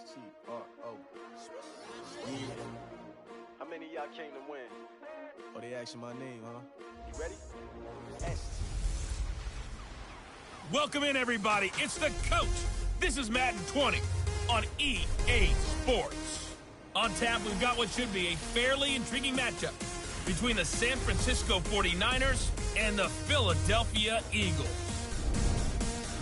S-T-R-O. How many of y'all came to win? Oh, they asking my name, huh? You ready? Welcome in, everybody. It's the coach. This is Madden 20 on EA Sports. On tap, we've got what should be a fairly intriguing matchup between the San Francisco 49ers and the Philadelphia Eagles.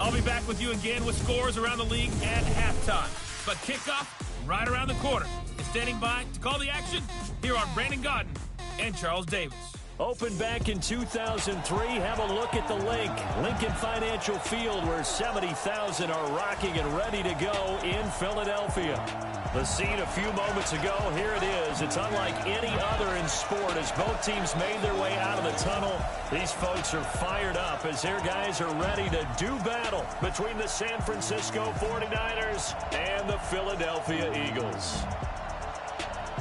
I'll be back with you again with scores around the league at halftime. But kickoff right around the corner. And standing by to call the action, here are Brandon Godden and Charles Davis. Opened back in 2003, have a look at the link. Lincoln Financial Field, where 70,000 are rocking and ready to go in Philadelphia. The scene a few moments ago, here it is. It's unlike any other in sport as both teams made their way out of the tunnel. These folks are fired up as their guys are ready to do battle between the San Francisco 49ers and the Philadelphia Eagles.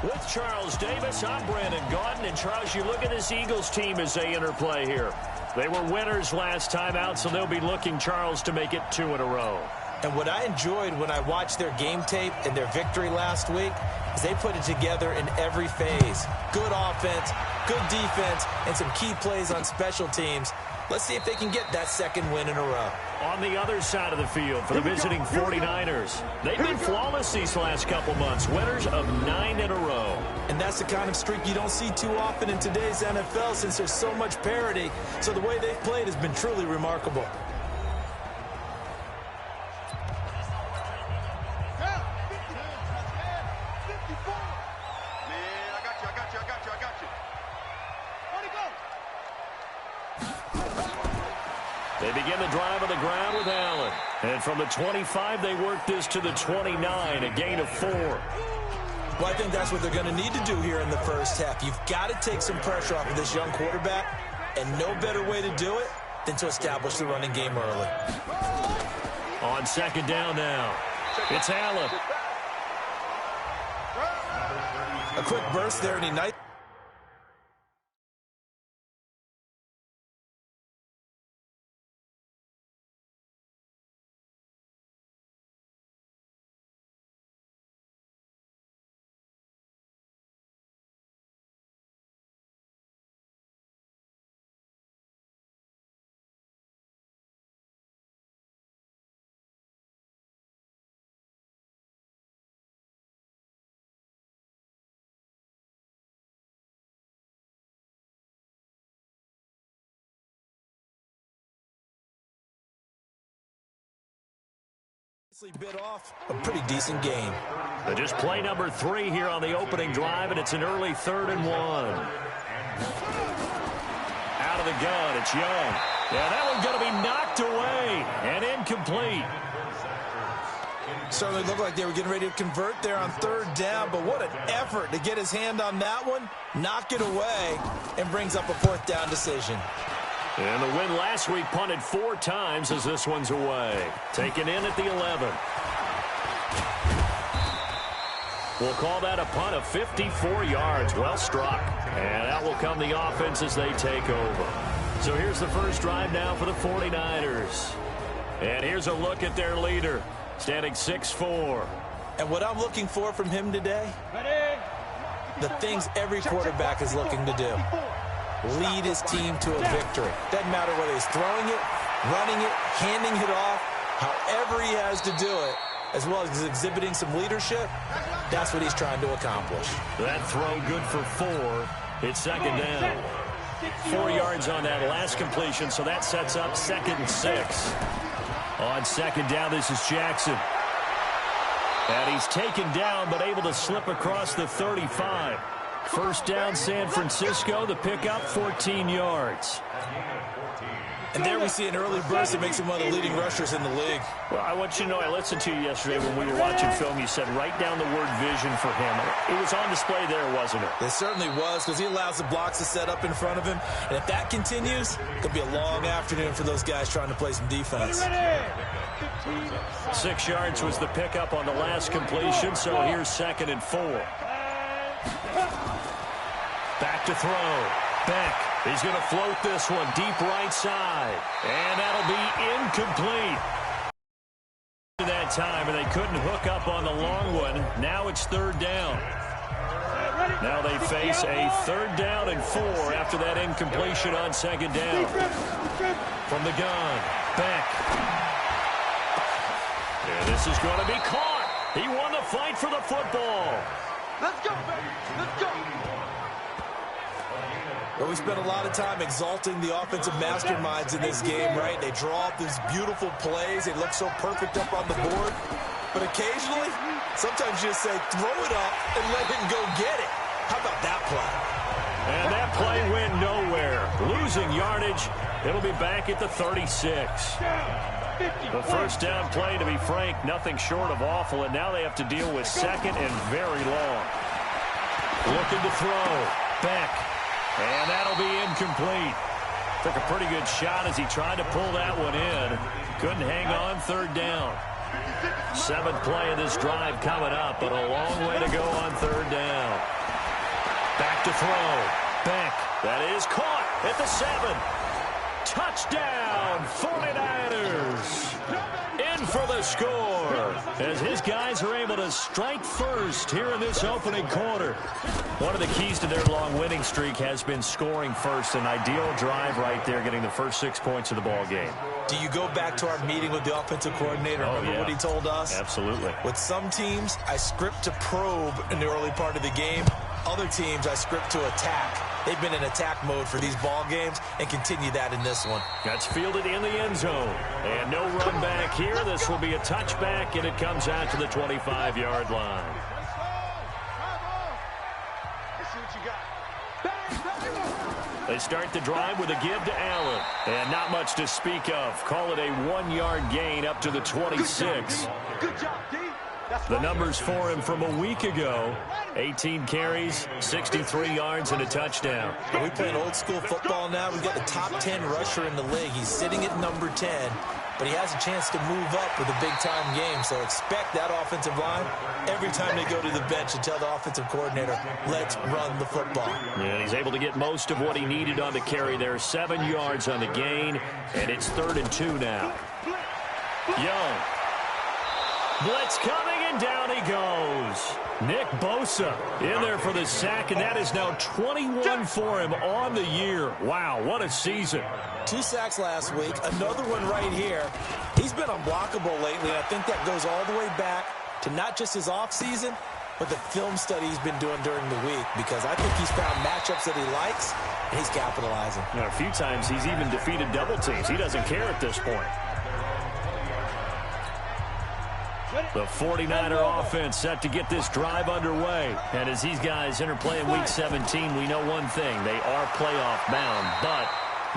With Charles Davis, I'm Brandon Godden. And Charles, you look at this Eagles team as they interplay here. They were winners last time out, so they'll be looking, Charles, to make it 2 in a row. And what I enjoyed when I watched their game tape and their victory last week is they put it together in every phase. Good offense, good defense, and some key plays on special teams. Let's see if they can get that second win in a row. On the other side of the field for the visiting 49ers. They've been flawless these last couple months. Winners of 9 in a row. And that's the kind of streak you don't see too often in today's NFL since there's so much parity. So the way they've played has been truly remarkable. They begin the drive on the ground with Allen. And from the 25, they work this to the 29, a gain of 4. Well, I think that's what they're going to need to do here in the first half. You've got to take some pressure off of this young quarterback, and no better way to do it than to establish the running game early. On second down now, it's Allen. A quick burst there, and he knifed. Bit off a pretty decent game. But just play number 3 here on the opening drive, and it's an early 3rd and 1. Out of the gun, it's Young. Yeah, that one's going to be knocked away and incomplete. Certainly looked like they were getting ready to convert there on 3rd down, but what an effort to get his hand on that one, knock it away, and brings up a 4th down decision. And the win last week punted 4 times as this one's away. Taken in at the 11. We'll call that a punt of 54 yards. Well struck. And out will come the offense as they take over. So here's the first drive now for the 49ers. And here's a look at their leader, standing 6'4". And what I'm looking for from him today, the things every quarterback is looking to do. Lead his team to a victory. Doesn't matter whether he's throwing it, running it, handing it off, however he has to do it, as well as exhibiting some leadership, that's what he's trying to accomplish. That throw good for 4. It's second down. 4 yards on that last completion, so that sets up 2nd and 6. On second down, this is Jackson. And he's taken down, but able to slip across the 35. First down, San Francisco. The pickup, 14 yards. And there we see an early burst that makes him one of the leading rushers in the league. Well, I want you to know, I listened to you yesterday when we were watching film. You said write down the word vision for him. It was on display there, wasn't it? It certainly was, because he allows the blocks to set up in front of him. And if that continues, it could be a long afternoon for those guys trying to play some defense. 6 yards was the pickup on the last completion, so here's 2nd and 4. Back to throw. Beck. He's going to float this one deep right side. And that'll be incomplete. That time, and they couldn't hook up on the long one. Now it's 3rd down. Now they face a 3rd down and 4 after that incompletion on 2nd down. From the gun, Beck. And this is going to be caught. He won the fight for the football. Let's go, baby. Let's go. Well, we spent a lot of time exalting the offensive masterminds in this game, right? They draw up these beautiful plays. They look so perfect up on the board. But occasionally, sometimes you just say, throw it up and let him go get it. How about that play? And that play went nowhere. Losing yardage. It'll be back at the 36. The first down play, to be frank, nothing short of awful. And now they have to deal with 2nd and very long. Looking to throw. Beck. And that'll be incomplete. Took a pretty good shot as he tried to pull that one in. Couldn't hang on 3rd down. 7th play of this drive coming up, but a long way to go on 3rd down. Back to throw. Beck. That is caught at the 7. Touchdown, 49ers. In for the score as his guys are able to strike first here in this opening quarter. One of the keys to their long winning streak has been scoring first. An ideal drive right there, getting the first 6 points of the ball game. Do you go back to our meeting with the offensive coordinator? Remember what he told us? Absolutely. With some teams, I script to probe in the early part of the game. Other teams, I script to attack. They've been in attack mode for these ball games and continue that in this one. That's fielded in the end zone. And no run back here. This will be a touchback, and it comes out to the 25-yard line. They start the drive with a give to Allen. And not much to speak of. Call it a 1-yard gain up to the 26. Good job, D. The numbers for him from a week ago: 18 carries, 63 yards, and a touchdown. Are we playing old school football now? We've got the top 10 rusher in the league. He's sitting at number 10, but he has a chance to move up with a big-time game. So expect that offensive line every time they go to the bench to tell the offensive coordinator, let's run the football. And he's able to get most of what he needed on the carry there. 7 yards on the gain, and it's 3rd and 2 now. Young. Blitz coming, and down he goes. Nick Bosa in there for the sack, and that is now 21 for him on the year. Wow, what a season. 2 sacks last week, another one right here. He's been unblockable lately, and I think that goes all the way back to not just his offseason, but the film study he's been doing during the week, because I think he's found matchups that he likes, and he's capitalizing. Now, a few times he's even defeated double teams. He doesn't care at this point. The 49er offense set to get this drive underway. And as these guys interplay in Week 17, we know one thing. They are playoff bound, but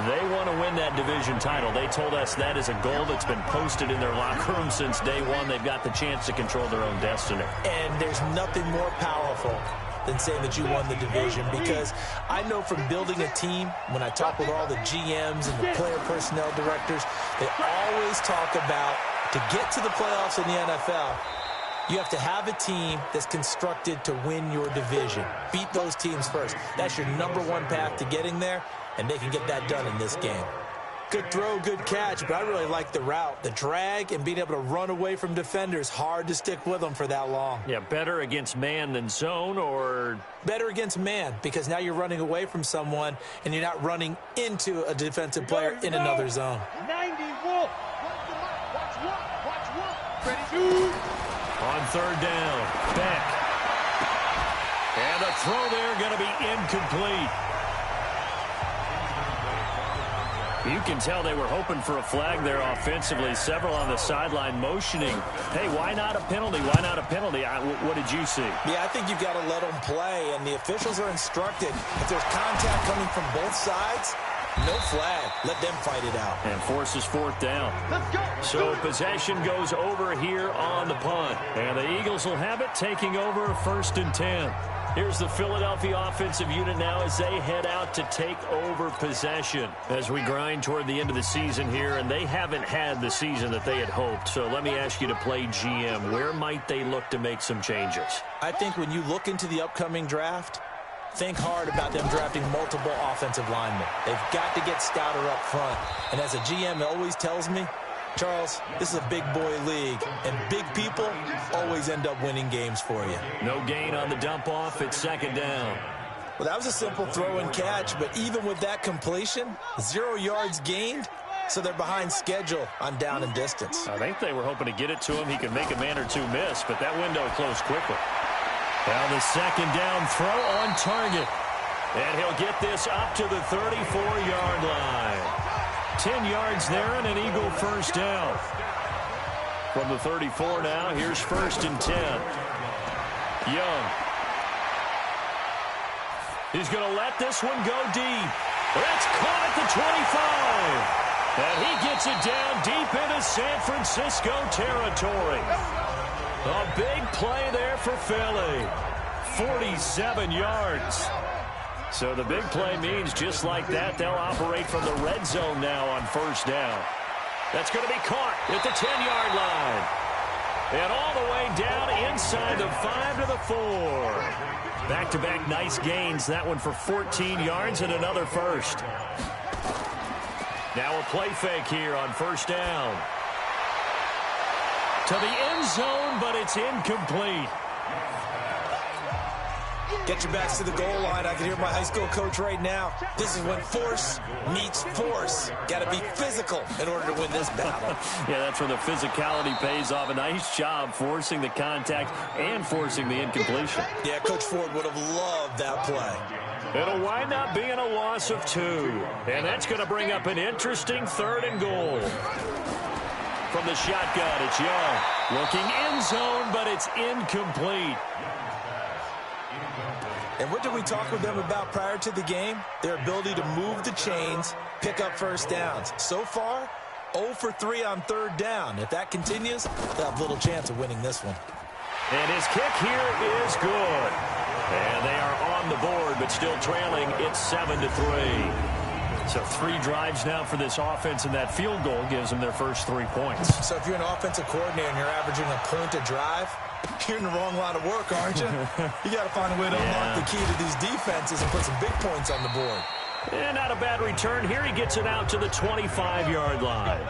they want to win that division title. They told us that is a goal that's been posted in their locker room since day one. They've got the chance to control their own destiny. And there's nothing more powerful than saying that you won the division, because I know from building a team, when I talk with all the GMs and the player personnel directors, they always talk about, to get to the playoffs in the NFL, you have to have a team that's constructed to win your division. Beat those teams first. That's your #1 path to getting there, and they can get that done in this game. Good throw, good catch, but I really like the route. The drag and being able to run away from defenders, hard to stick with them for that long. Yeah, better against man than zone, or? Better against man, because now you're running away from someone and you're not running into a defensive player in another zone. 90 Wolf. Watch one. Ready? On 3rd down, Beck. And the throw there going to be incomplete. You can tell they were hoping for a flag there offensively. Several on the sideline motioning. Hey, why not a penalty? Why not a penalty? What did you see? Yeah, I think you've got to let them play, and the officials are instructed. If there's contact coming from both sides, no flag. Let them fight it out. And forces 4th down. Let's go. So possession goes over here on the punt. And the Eagles will have it, taking over 1st and 10. Here's the Philadelphia offensive unit now as they head out to take over possession as we grind toward the end of the season here, and they haven't had the season that they had hoped. So let me ask you to play GM. Where might they look to make some changes? I think when you look into the upcoming draft, think hard about them drafting multiple offensive linemen. They've got to get stouter up front. And as a GM always tells me, Charles, this is a big boy league, and big people always end up winning games for you. No gain on the dump off. It's second down. Well, that was a simple throw and catch, but even with that completion, 0 yards gained, so they're behind schedule on down and distance. I think they were hoping to get it to him. He could make a man or two miss, but that window closed quickly. Now the second down throw on target. And he'll get this up to the 34-yard line. 10 yards there and an Eagle first down. From the 34 now, here's 1st and 10. Young. He's going to let this one go deep. That's caught at the 25. And he gets it down deep into San Francisco territory. A big play there for Philly. 47 yards. So the big play means just like that, they'll operate from the red zone now on 1st down. That's going to be caught at the 10-yard line. And all the way down inside the 5 to the 4. Back-to-back nice gains. That one for 14 yards and another first. Now a play fake here on 1st down. To the end zone, but it's incomplete. Get your backs to the goal line. I can hear my high school coach right now. This is when force meets force. Got to be physical in order to win this battle. Yeah, that's where the physicality pays off. A nice job forcing the contact and forcing the incompletion. Yeah, Coach Ford would have loved that play. It'll wind up being a loss of 2. And that's going to bring up an interesting 3rd and goal. From the shotgun, it's Young. Looking end zone, but it's incomplete. And what did we talk with them about prior to the game? Their ability to move the chains, pick up 1st downs. So far, 0 for 3 on 3rd down. If that continues, they'll have little chance of winning this one. And his kick here is good. And they are on the board, but still trailing. It's 7-3. So 3 drives now for this offense, and that field goal gives them their first 3 points. So if you're an offensive coordinator and you're averaging a point a drive, you're in the wrong line of work, aren't you? You got to find a way to unlock the key to these defenses and put some big points on the board. And not a bad return here. He gets it out to the 25-yard line.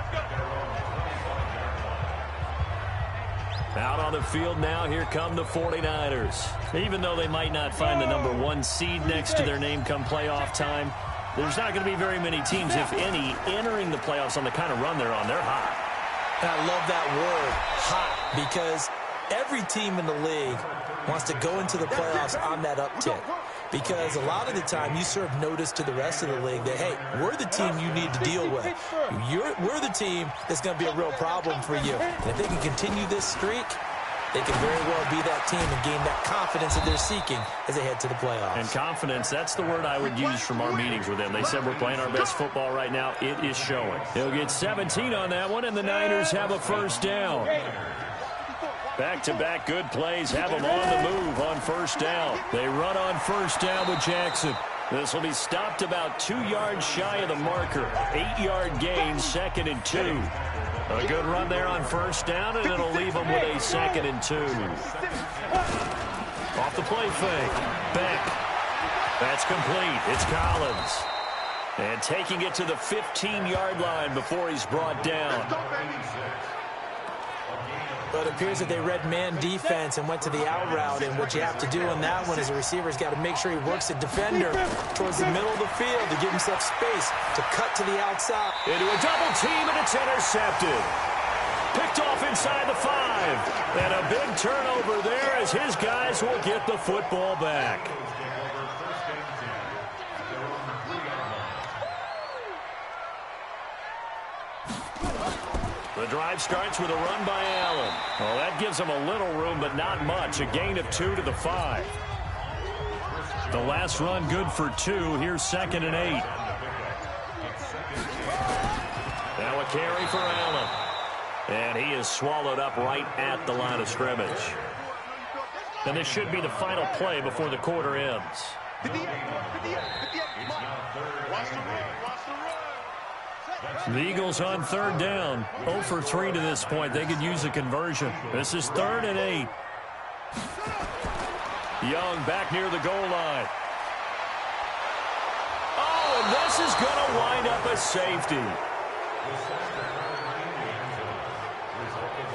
Out on the field now, here come the 49ers. Even though they might not find the number 1 seed next to their name come playoff time, there's not going to be very many teams, if any, entering the playoffs on the kind of run they're on. They're hot. And I love that word, hot, because every team in the league wants to go into the playoffs on that uptick. Because a lot of the time you serve notice to the rest of the league that, hey, we're the team you need to deal with. We're the team that's going to be a real problem for you. And if they can continue this streak, they can very well be that team and gain that confidence that they're seeking as they head to the playoffs. And confidence, that's the word I would use from our meetings with them. They said we're playing our best football right now. It is showing. He'll get 17 on that one, and the Niners have a 1st down. Back-to-back good plays have them on the move on 1st down. They run on 1st down with Jackson. This will be stopped about 2 yards shy of the marker. 8-yard gain, 2nd and 2. A good run there on 1st down, and it'll leave them with a 2nd and 2. Off the play fake. Beck. That's complete. It's Collins. And taking it to the 15-yard line before he's brought down. But it appears that they read man defense and went to the out route, and what you have to do on that one is the receiver's got to make sure he works the defender towards the middle of the field to give himself space to cut to the outside. Into a double team, and it's intercepted. Picked off inside the 5. And a big turnover there as his guys will get the football back. The drive starts with a run by Allen. Well, that gives them a little room, but not much. A gain of 2 to the 5. The last run good for 2. Here's 2nd and 8. Now a carry for Allen. And he is swallowed up right at the line of scrimmage. And this should be the final play before the quarter ends. The Eagles on 3rd down. 0 for 3 to this point. They could use a conversion. This is 3rd and 8. Young back near the goal line. Oh, and this is going to wind up a safety.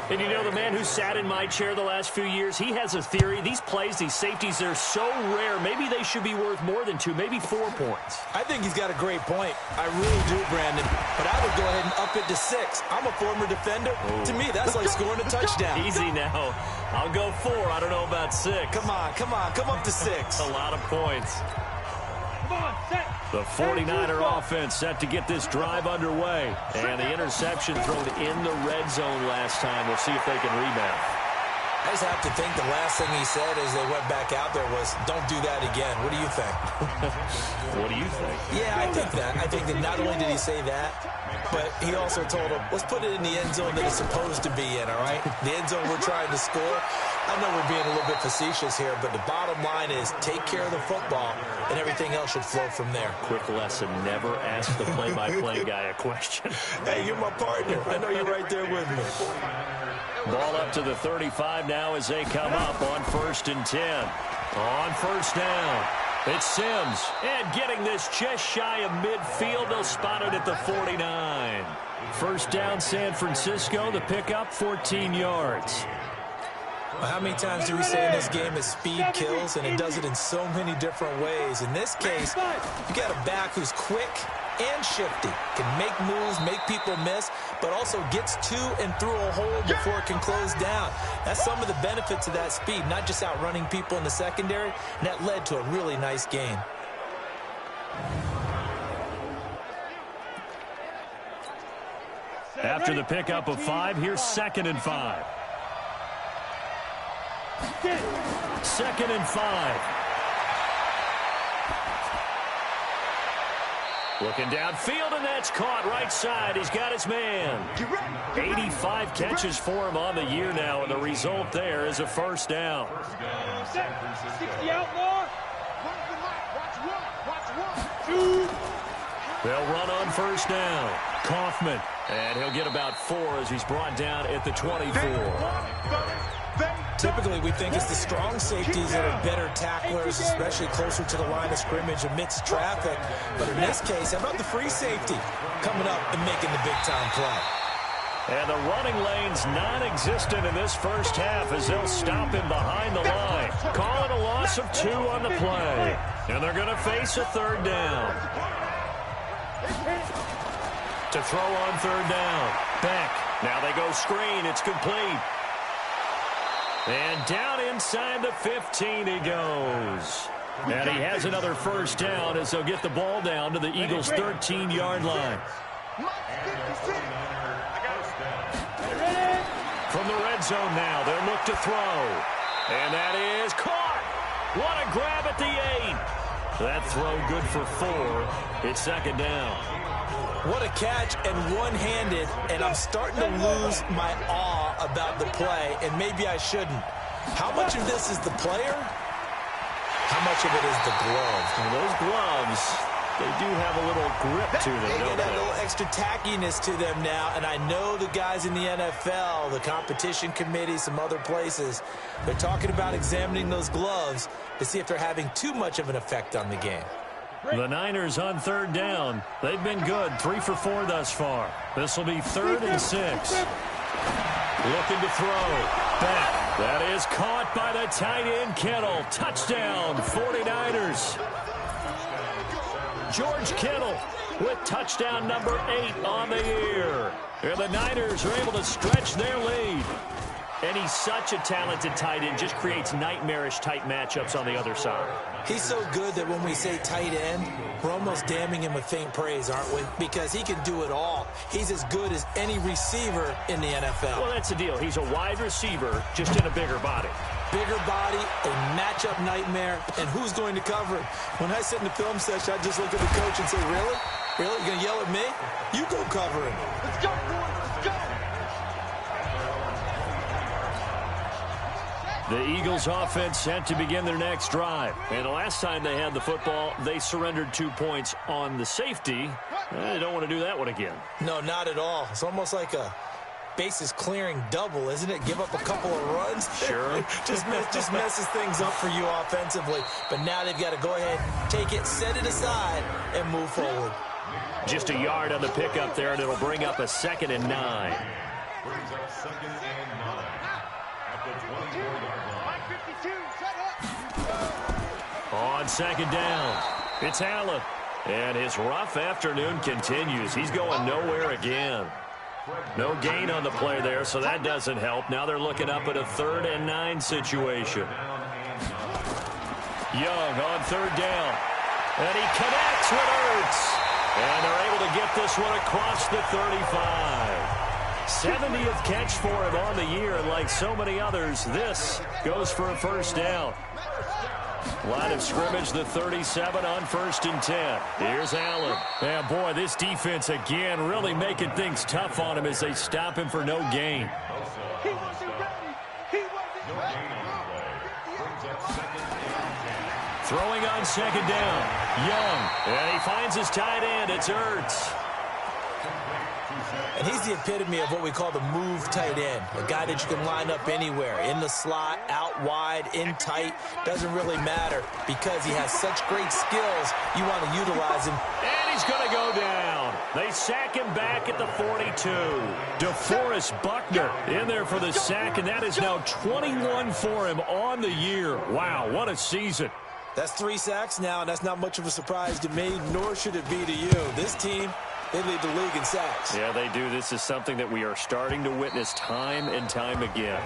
And you know, the man who sat in my chair the last few years, he has a theory. These plays, these safeties, they're so rare. Maybe they should be worth more than 2, maybe 4 points. I think he's got a great point. I really do, Brandon. But I would go ahead and up it to 6. I'm a former defender. Ooh. To me, that's like scoring a touchdown. Easy now. I'll go 4. I don't know about 6. Come on. Come up to 6. A lot of points. The 49er offense set to get this drive underway. And the interception thrown in the red zone last time. We'll see if they can rebound. I just have to think the last thing he said as they went back out there was, don't do that again. What do you think? What do you think? Yeah, I think that. I think that not only did he say that, but he also told him, let's put it in the end zone that it's supposed to be in, all right? The end zone we're trying to score. I know we're being a little bit facetious here, but the bottom line is take care of the football, and everything else should flow from there. Quick lesson, never ask the play-by-play guy a question. Hey, you're my partner. I know you're right there with me. Ball up to the 35 now as they come up on 1st and 10. On first down, it's Sims. And getting this just shy of midfield, they'll spot it at the 49. First down, San Francisco. The pickup, 14 yards. Well, how many times do we say in this game that speed kills, and it does it in so many different ways? In this case, you got a back who's quick and shifty, can make moves, make people miss, but also gets to and through a hole before it can close down. That's some of the benefits of that speed, not just outrunning people in the secondary, and that led to a really nice gain. After the pickup of 5, here's 2nd and 5. 2nd and 5. Looking downfield, and that's caught right side. He's got his man. 85 catches for him on the year now, and the result there is a first down. 60 outlaw. Watch 1. 2. They'll run on first down. Kaufman, and he'll get about 4 as he's brought down at the 24. Typically, we think it's the strong safeties that are better tacklers, especially closer to the line of scrimmage amidst traffic. But in this case, how about the free safety coming up and making the big-time play? And the running lane's non-existent in this first half as they'll stop him behind the line. Call it a loss of 2 on the play. And they're going to face a 3rd down. To throw on 3rd down. Beck. Now they go screen. It's complete. And down inside the 15 he goes. And he has another first down as they'll get the ball down to the Eagles' 13-yard line. From the red zone now, they'll look to throw. And that is caught. What a grab at the 8. That throw good for 4. It's 2nd down. What a catch, and one-handed, and I'm starting to lose my awe about the play, and maybe I shouldn't. How much of this is the player? How much of it is the glove? And those gloves, they do have a little grip to them, They don't get that they? little extra tackiness to them now, and I know the guys in the NFL, the competition committee, some other places, they're talking about examining those gloves to see if they're having too much of an effect on the game. The Niners on 3rd down. They've been good, 3 for 4 thus far. This will be 3rd and 6. Looking to throw. Back. That is caught by the tight end, Kittle. Touchdown, 49ers. George Kittle with touchdown number 8 on the year. And the Niners are able to stretch their lead. And he's such a talented tight end, just creates nightmarish-type matchups on the other side. He's so good that when we say tight end, we're almost damning him with faint praise, aren't we? Because he can do it all. He's as good as any receiver in the NFL. Well, that's the deal. He's a wide receiver, just in a bigger body. Bigger body, a matchup nightmare, and who's going to cover it? When I sit in the film session, I just look at the coach and say, really? Really? You're going to yell at me? You go cover him. Let's go, boys. Let's go. The Eagles offense set to begin their next drive. And the last time they had the football, they surrendered 2 points on the safety. They don't want to do that one again. No, not at all. It's almost like a bases clearing double, isn't it? Give up a couple of runs. Sure. just messes things up for you offensively. But now they've got to go ahead, take it, set it aside, and move forward. Just a yard on the pickup there, and it'll bring up a 2nd and 9. Brings up 2nd and 9 at the 24-yard line. 52, set up. On 2nd down, it's Allen. And his rough afternoon continues. He's going nowhere again. No gain on the play there, so that doesn't help. Now they're looking up at a 3rd and 9 situation. Young on 3rd down. And he connects with Ertz. And they're able to get this one across the 35. 70th catch for him on the year, and like so many others, this goes for a 1st down. Line of scrimmage, the 37 on 1st and 10. Here's Allen. Yeah, boy, this defense again really making things tough on him as they stop him for no gain. He wasn't ready. He wasn't ready. Throwing on 2nd down. Young. And he finds his tight end. It's Ertz. And he's the epitome of what we call the move tight end. A guy that you can line up anywhere. In the slot, out wide, in tight. Doesn't really matter because he has such great skills. You want to utilize him. And he's going to go down. They sack him back at the 42. DeForest Buckner in there for the sack, and that is now 21 for him on the year. Wow, what a season. That's 3 sacks now, and that's not much of a surprise to me, nor should it be to you. This team, they lead the league in sacks. Yeah, they do. This is something that we are starting to witness time and time again.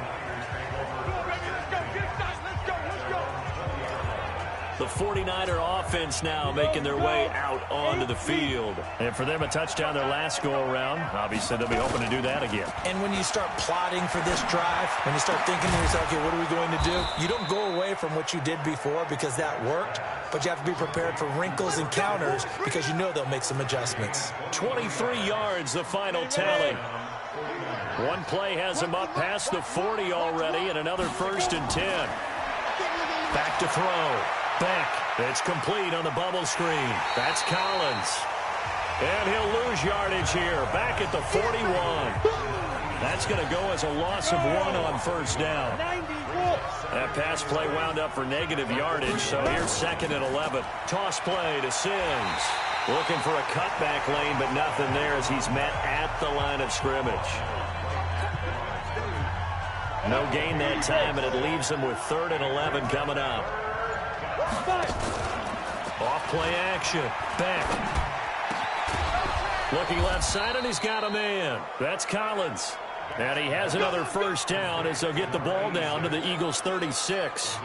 The 49er offense now making their way out onto the field. And for them, a touchdown their last go-around. Obviously, they'll be hoping to do that again. And when you start plotting for this drive, when you start thinking to yourself, okay, what are we going to do? You don't go away from what you did before because that worked, but you have to be prepared for wrinkles and counters because you know they'll make some adjustments. 23 yards, the final tally. One play has him up past the 40 already, and another 1st and 10. Back to throw. Beck. It's complete on the bubble screen. That's Collins. And he'll lose yardage here. Back at the 41. That's going to go as a loss of 1 on 1st down. That pass play wound up for negative yardage, so here's 2nd and 11. Toss play to Sims. Looking for a cutback lane, but nothing there as he's met at the line of scrimmage. No gain that time, and it leaves him with 3rd and 11 coming up. Off play action. Beck. Looking left side, and he's got a man. That's Collins. And he has another 1st down as they'll get the ball down to the Eagles' 36.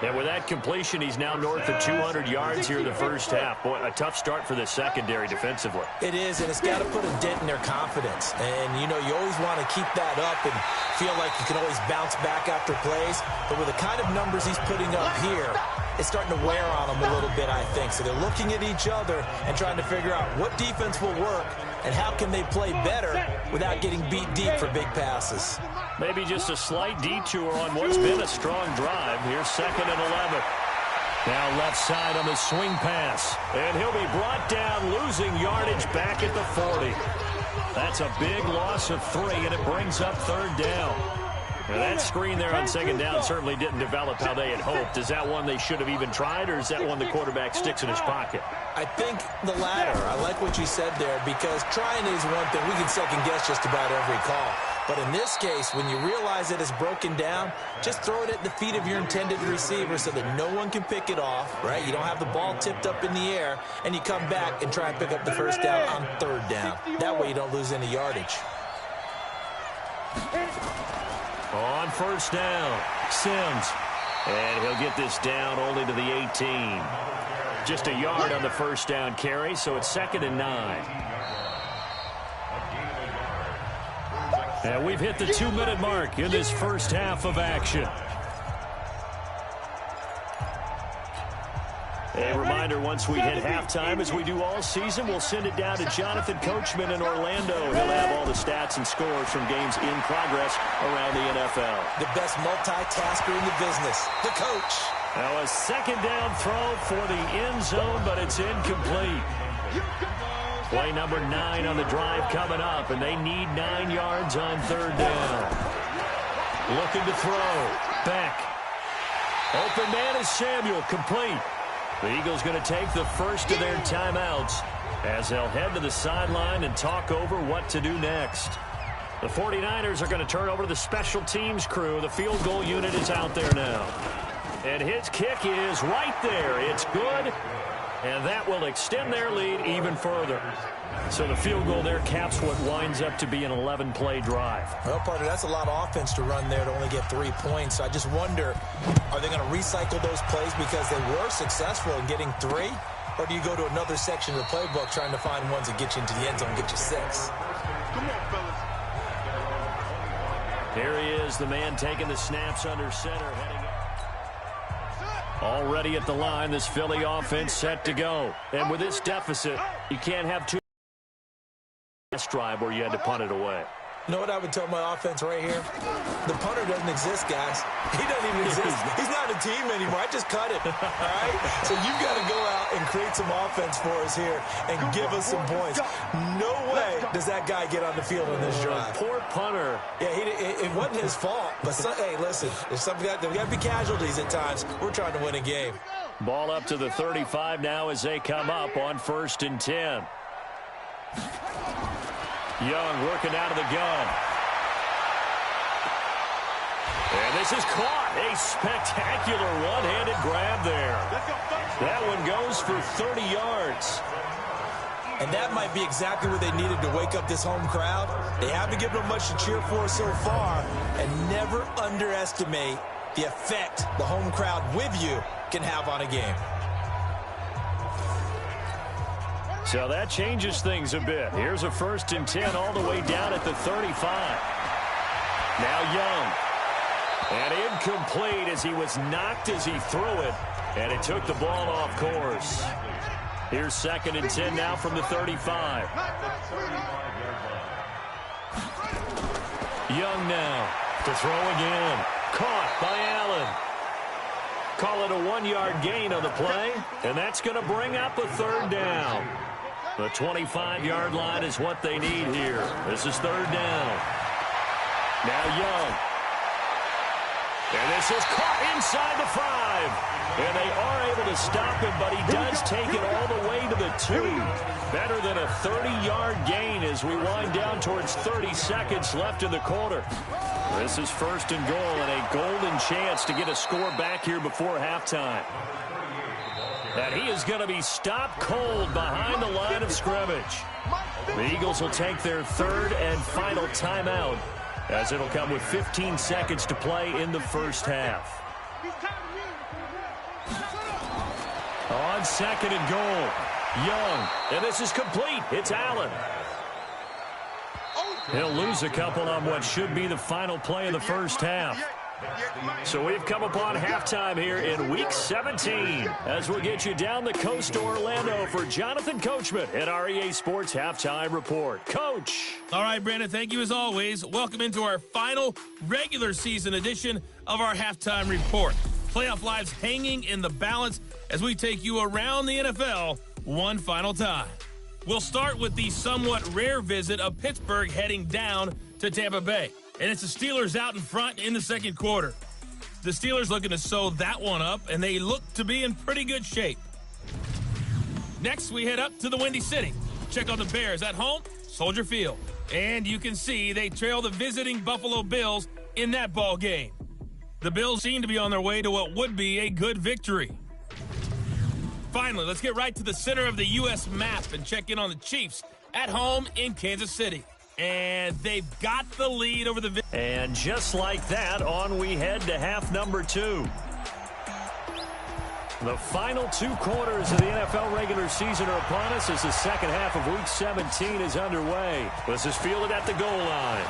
And with that completion, he's now north of 200 yards here in the 1st half. Boy, a tough start for the secondary defensively. It is, and it's got to put a dent in their confidence. And, you know, you always want to keep that up and feel like you can always bounce back after plays. But with the kind of numbers he's putting up here, it's starting to wear on them a little bit, I think. So they're looking at each other and trying to figure out what defense will work and how can they play better without getting beat deep for big passes. Maybe just a slight detour on what's been a strong drive. Here's 2nd and 11. Now left side on the swing pass. And he'll be brought down, losing yardage back at the 40. That's a big loss of 3, and it brings up 3rd down. Now that screen there on 2nd down certainly didn't develop how they had hoped. Is that one they should have even tried, or is that one the quarterback sticks in his pocket? I think the latter. I like what you said there because trying is one thing. We can second guess just about every call. But in this case, when you realize it is broken down, just throw it at the feet of your intended receiver so that no one can pick it off, right? You don't have the ball tipped up in the air, and you come back and try and pick up the 1st down on 3rd down. That way you don't lose any yardage. On 1st down, Sims. And he'll get this down only to the 18. Just a yard on the 1st down carry, so it's 2nd and 9. And we've hit the 2-minute mark in this 1st half of action. A reminder, once we hit halftime, as we do all season, we'll send it down to Jonathan Coachman in Orlando. He'll have all the stats and scores from games in progress around the NFL. The best multitasker in the business, the coach. Now a 2nd down throw for the end zone, but it's incomplete. Play number 9 on the drive coming up, and they need 9 yards on 3rd down. Looking to throw. Beck. Open man is Samuel, complete. The Eagles going to take the first of their timeouts as they'll head to the sideline and talk over what to do next. The 49ers are going to turn over to the special teams crew. The field goal unit is out there now. And his kick is right there. It's good. And that will extend their lead even further. So the field goal there caps what winds up to be an 11-play drive. Well, partner, that's a lot of offense to run there to only get 3 points. I just wonder, are they going to recycle those plays because they were successful in getting 3? Or do you go to another section of the playbook trying to find ones that get you into the end zone and get you 6? Come on, fellas. Here he is, the man taking the snaps under center, heading up. Already at the line, this Philly offense set to go. And with this deficit, you can't have two last drive where you had to punt it away. You know what I would tell my offense right here? The punter doesn't exist, guys. He doesn't even exist. He's not a team anymore. I just cut it, all right? So you've got to go out and create some offense for us here and give us some points. No way does that guy get on the field on this drive. Poor punter. Yeah, it wasn't his fault. But, hey, listen, there's there got to be casualties at times. We're trying to win a game. Ball up to the 35 now as they come up on 1st and 10. Young working out of the gun. And this is caught. A spectacular one-handed grab there. That one goes for 30 yards. And that might be exactly what they needed to wake up this home crowd. They haven't given them much to cheer for so far. And never underestimate the effect the home crowd with you can have on a game. So that changes things a bit. Here's a 1st and 10 all the way down at the 35. Now Young. And incomplete as he was knocked as he threw it. And it took the ball off course. Here's 2nd and 10 now from the 35. Young now to throw again. Caught by Allen. Call it a 1-yard gain on the play. And that's going to bring up a 3rd down. The 25-yard line is what they need here. This is 3rd down. Now Young. And this is caught inside the 5. And they are able to stop him, but he does take it all the way to the 2. Better than a 30-yard gain as we wind down towards 30 seconds left in the quarter. This is 1st and goal and a golden chance to get a score back here before halftime. And he is going to be stopped cold behind the line of scrimmage. The Eagles will take their 3rd and final timeout as it'll come with 15 seconds to play in the first half. On 2nd and goal, Young. And this is complete. It's Allen. He'll lose a couple on what should be the final play of the first half. So we've come upon halftime here in Week 17 as we'll get you down the coast to Orlando for Jonathan Coachman at our EA Sports Halftime Report. Coach. All right, Brandon, thank you as always. Welcome into our final regular season edition of our Halftime Report. Playoff lives hanging in the balance as we take you around the NFL one final time. We'll start with the somewhat rare visit of Pittsburgh heading down to Tampa Bay. And it's the Steelers out in front in the second quarter. The Steelers looking to sew that one up, and they look to be in pretty good shape. Next, we head up to the Windy City. Check out the Bears at home, Soldier Field. And you can see they trail the visiting Buffalo Bills in that ball game. The Bills seem to be on their way to what would be a good victory. Finally, let's get right to the center of the U.S. map and check in on the Chiefs at home in Kansas City. And they've got the lead over the... And just like that, on we head to half number 2. The final 2 quarters of the NFL regular season are upon us as the second half of Week 17 is underway. This is fielded at the goal line.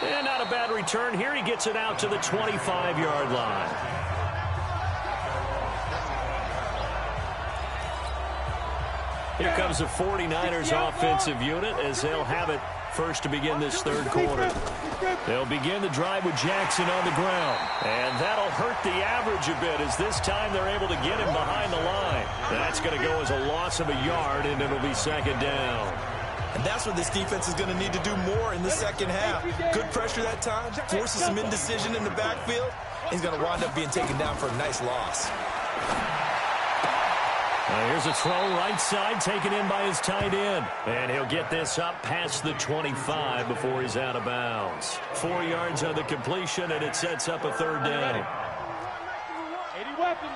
And not a bad return here. He gets it out to the 25-yard line. Here comes the 49ers offensive unit as they'll have it first to begin this third quarter. They'll begin the drive with Jackson on the ground. And that'll hurt the average a bit as this time they're able to get him behind the line. That's going to go as a loss of a yard, and it'll be second down. And that's what this defense is going to need to do more in the second half. Good pressure that time, forces some indecision in the backfield. He's going to wind up being taken down for a nice loss. Here's a throw right side, taken in by his tight end. And he'll get this up past the 25 before he's out of bounds. 4 yards on the completion, and it sets up a third down. 80 weapons.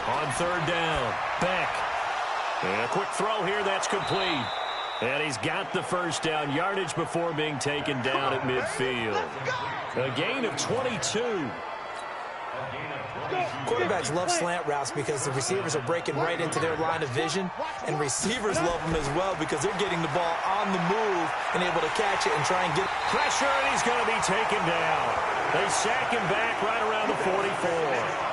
On third down, Beck. And a quick throw here, that's complete. And he's got the first down, yardage before being taken down at midfield. A gain of 22. Quarterbacks love slant routes because the receivers are breaking right into their line of vision, and receivers love them as well because they're getting the ball on the move and able to catch it and try and get pressure, and he's going to be taken down. They sack him back right around the 44.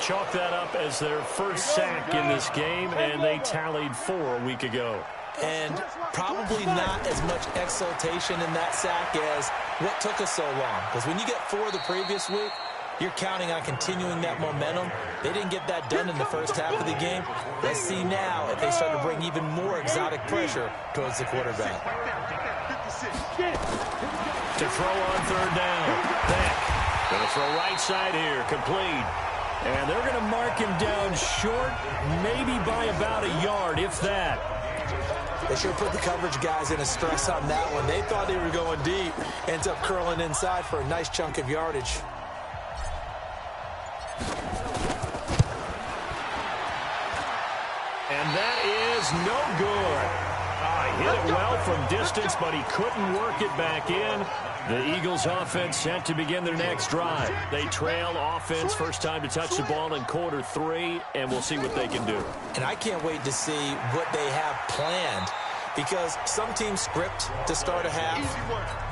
Chalk that up as their first sack in this game, and they tallied 4 a week ago. And probably not as much exultation in that sack as what took us so long. Because when you get 4 the previous week, you're counting on continuing that momentum. They didn't get that done in the first half of the game. Let's see now if they start to bring even more exotic pressure towards the quarterback. To throw on third down. Beck. Going to throw right side here. Complete. And they're going to mark him down short, maybe by about a yard, if that. They sure put the coverage guys in a stress on that one. They thought they were going deep. Ends up curling inside for a nice chunk of yardage. And that is no good. He hit it well from distance, but he couldn't work it back in. The Eagles offense set to begin their next drive. They trail offense, first time to touch the ball in quarter 3, and we'll see what they can do. And I can't wait to see what they have planned, because some teams script to start a half.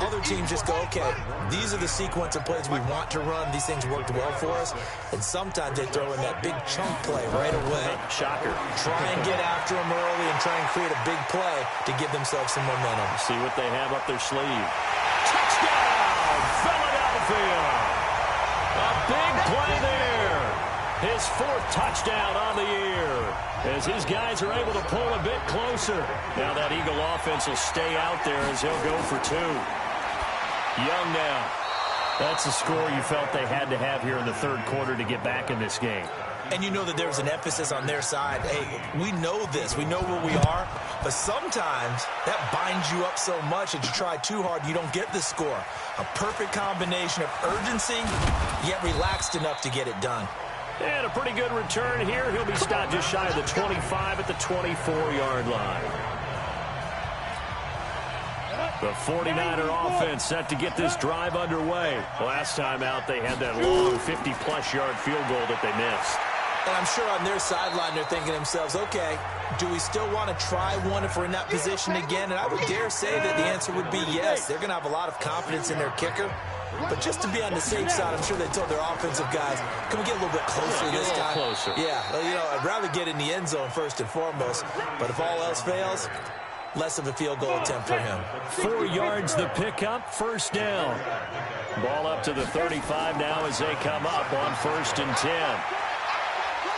Other teams just go, okay, these are the sequence of plays we want to run. These things worked well for us. And sometimes they throw in that big chunk play right away. Shocker. Try and get after them early and try and create a big play to give themselves some momentum. See what they have up their sleeve. Touchdown, Philadelphia. A big play there. His 4th touchdown on the year as his guys are able to pull a bit closer. Now that Eagle offense will stay out there as he'll go for 2. Young now. That's the score you felt they had to have here in the third quarter to get back in this game. And you know that there's an emphasis on their side. Hey, we know this. We know where we are. But sometimes that binds you up so much that you try too hard, you don't get the score. A perfect combination of urgency, yet relaxed enough to get it done. And a pretty good return here. He'll be stopped just shy of the 25 at the 24-yard line. The 49er offense set to get this drive underway. Last time out, they had that long 50-plus yard field goal that they missed. And I'm sure on their sideline, they're thinking to themselves, okay, do we still want to try one if we're in that position again? And I would dare say that the answer would be yes. They're going to have a lot of confidence in their kicker. But just to be on the safe side, I'm sure they told their offensive guys, can we get a little bit closer this time? Closer. Yeah, well, you know, I'd rather get in the end zone first and foremost. But if all else fails, less of a field goal attempt for him. 4 yards the pickup, first down. Ball up to the 35 now as they come up on 1st and 10.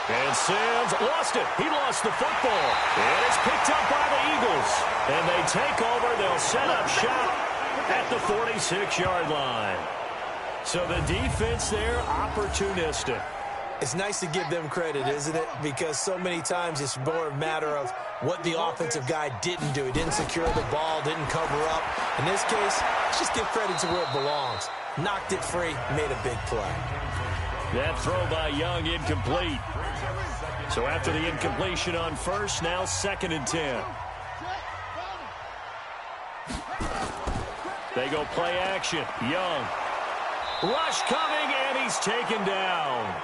And Sims lost it. He lost the football. And it's picked up by the Eagles. And they take over. They'll set up shop at the 46-yard line. So the defense there, opportunistic. It's nice to give them credit, isn't it? Because so many times it's more a matter of what the offensive guy didn't do. He didn't secure the ball, didn't cover up. In this case, let's just give credit to where it belongs. Knocked it free, made a big play. That throw by Young incomplete. So after the incompletion on first, now 2nd and 10. They go play action. Young. Rush coming, and he's taken down.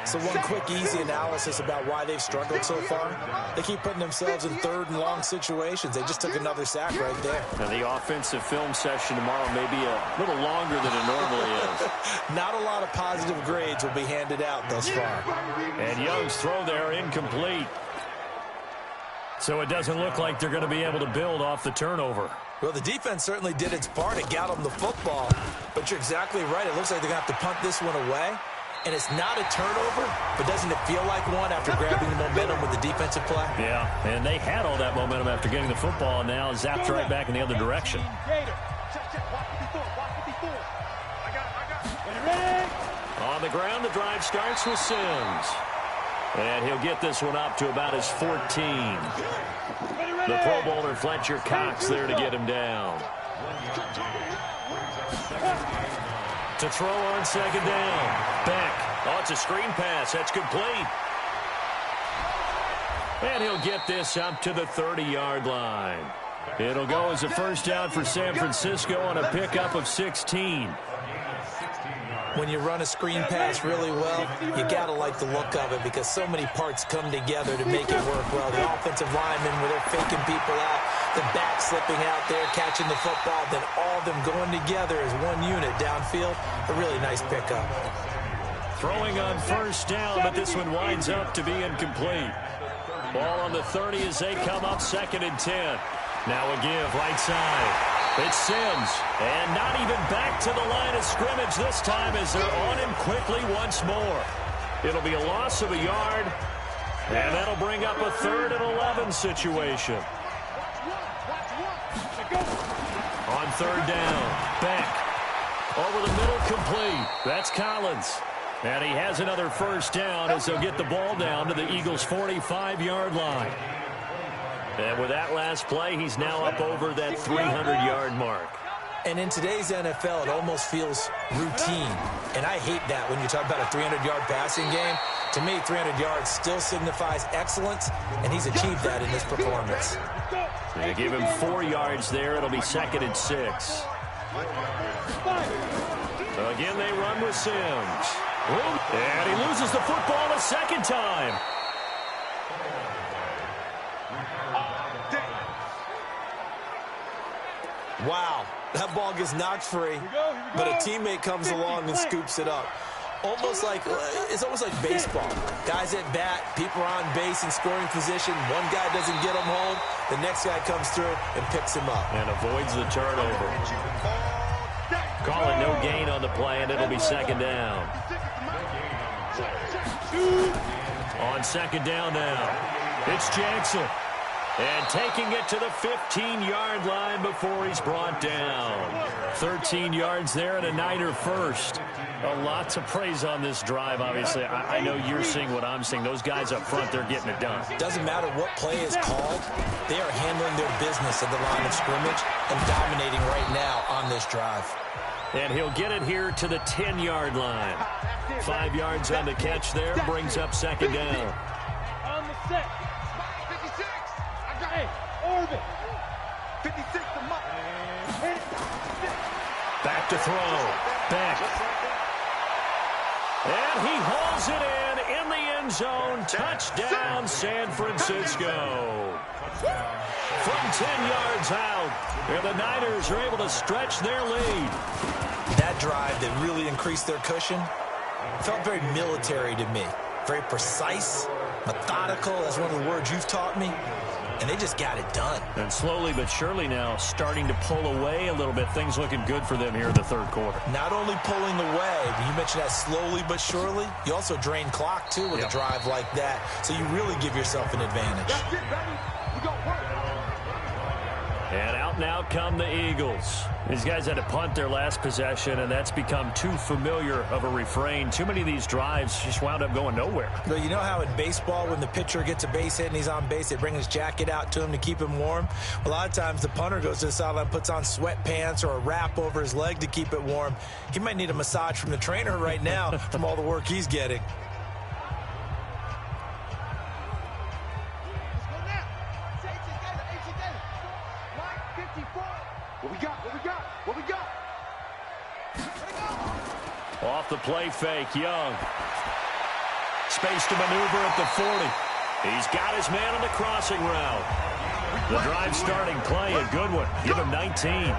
So one quick, easy analysis about why they've struggled so far. They keep putting themselves in 3rd and long situations. They just took another sack right there. Now the offensive film session tomorrow may be a little longer than it normally is. Not a lot of positive grades will be handed out thus far. And Young's throw there incomplete. So it doesn't look like they're going to be able to build off the turnover. Well, the defense certainly did its part. It got them the football. But you're exactly right. It looks like they're going to have to punt this one away. And it's not a turnover, but doesn't it feel like one after grabbing the momentum with the defensive play? Yeah, and they had all that momentum after getting the football, and now zapped right back in the other direction. On the ground, the drive starts with Sims. And he'll get this one up to about his 14. The Pro Bowler Fletcher Cox there to get him down. To throw on second down. Beck. Oh, it's a screen pass. That's complete. And he'll get this up to the 30-yard line. It'll go as a first down for San Francisco on a pickup of 16. When you run a screen pass really well, you got to like the look of it because so many parts come together to make it work well. The offensive linemen, where they're faking people out, the back slipping out there, catching the football, then all of them going together as one unit downfield. A really nice pickup. Throwing on first down, but this one winds up to be incomplete. Ball on the 30 as they come up 2nd and 10. Now a give right side. It's Sims, and not even back to the line of scrimmage this time as they're on him quickly once more. It'll be a loss of a yard, and that'll bring up a 3rd and 11 situation. On 3rd down, Beck. Over the middle, complete. That's Collins. And he has another first down as they'll get the ball down to the Eagles' 45-yard line. And with that last play, he's now up over that 300-yard mark. And in today's NFL, it almost feels routine. And I hate that when you talk about a 300-yard passing game. To me, 300 yards still signifies excellence, and he's achieved that in this performance. They give him 4 yards there. It'll be 2nd and 6. Again, they run with Sims. And he loses the football a second time. Wow, that ball gets knocked free, but a teammate comes along and scoops it up. It's almost like baseball. Guys at bat, people are on base in scoring position. One guy doesn't get him home, the next guy comes through and picks him up. And avoids the turnover. Calling no gain on the play, and it'll be 2nd down. On 2nd down now, it's Jackson. And taking it to the 15-yard line before he's brought down. 13 yards there and a Niner first. A lot to praise on this drive, obviously. I know you're seeing what I'm seeing. Those guys up front, they're getting it done. Doesn't matter what play is called. They are handling their business at the line of scrimmage and dominating right now on this drive. And he'll get it here to the 10-yard line. 5 yards on the catch there, brings up 2nd down. On the set. 56. Orbit. 56 to Mutt. Back to throw. Back. And he hauls it in the end zone. Touchdown, San Francisco. From 10 yards out, and the Niners are able to stretch their lead. That drive that really increased their cushion felt very military to me. Very precise, methodical. That's one of the words you've taught me. And they just got it done. And slowly but surely now starting to pull away a little bit. Things looking good for them here in the 3rd quarter. Not only pulling away, but you mentioned that slowly but surely. You also drain clock, too, with a drive like that. So you really give yourself an advantage. That's it, baby. We got work. And out now come the Eagles. These guys had to punt their last possession, and that's become too familiar of a refrain. Too many of these drives just wound up going nowhere. But you know how in baseball, when the pitcher gets a base hit and he's on base, they bring his jacket out to him to keep him warm? A lot of times the punter goes to the sideline, puts on sweatpants or a wrap over his leg to keep it warm. He might need a massage from the trainer right now from all the work he's getting. Off the play fake, Young. Space to maneuver at the 40. He's got his man on the crossing route. The drive starting play, a good one. Give him 19.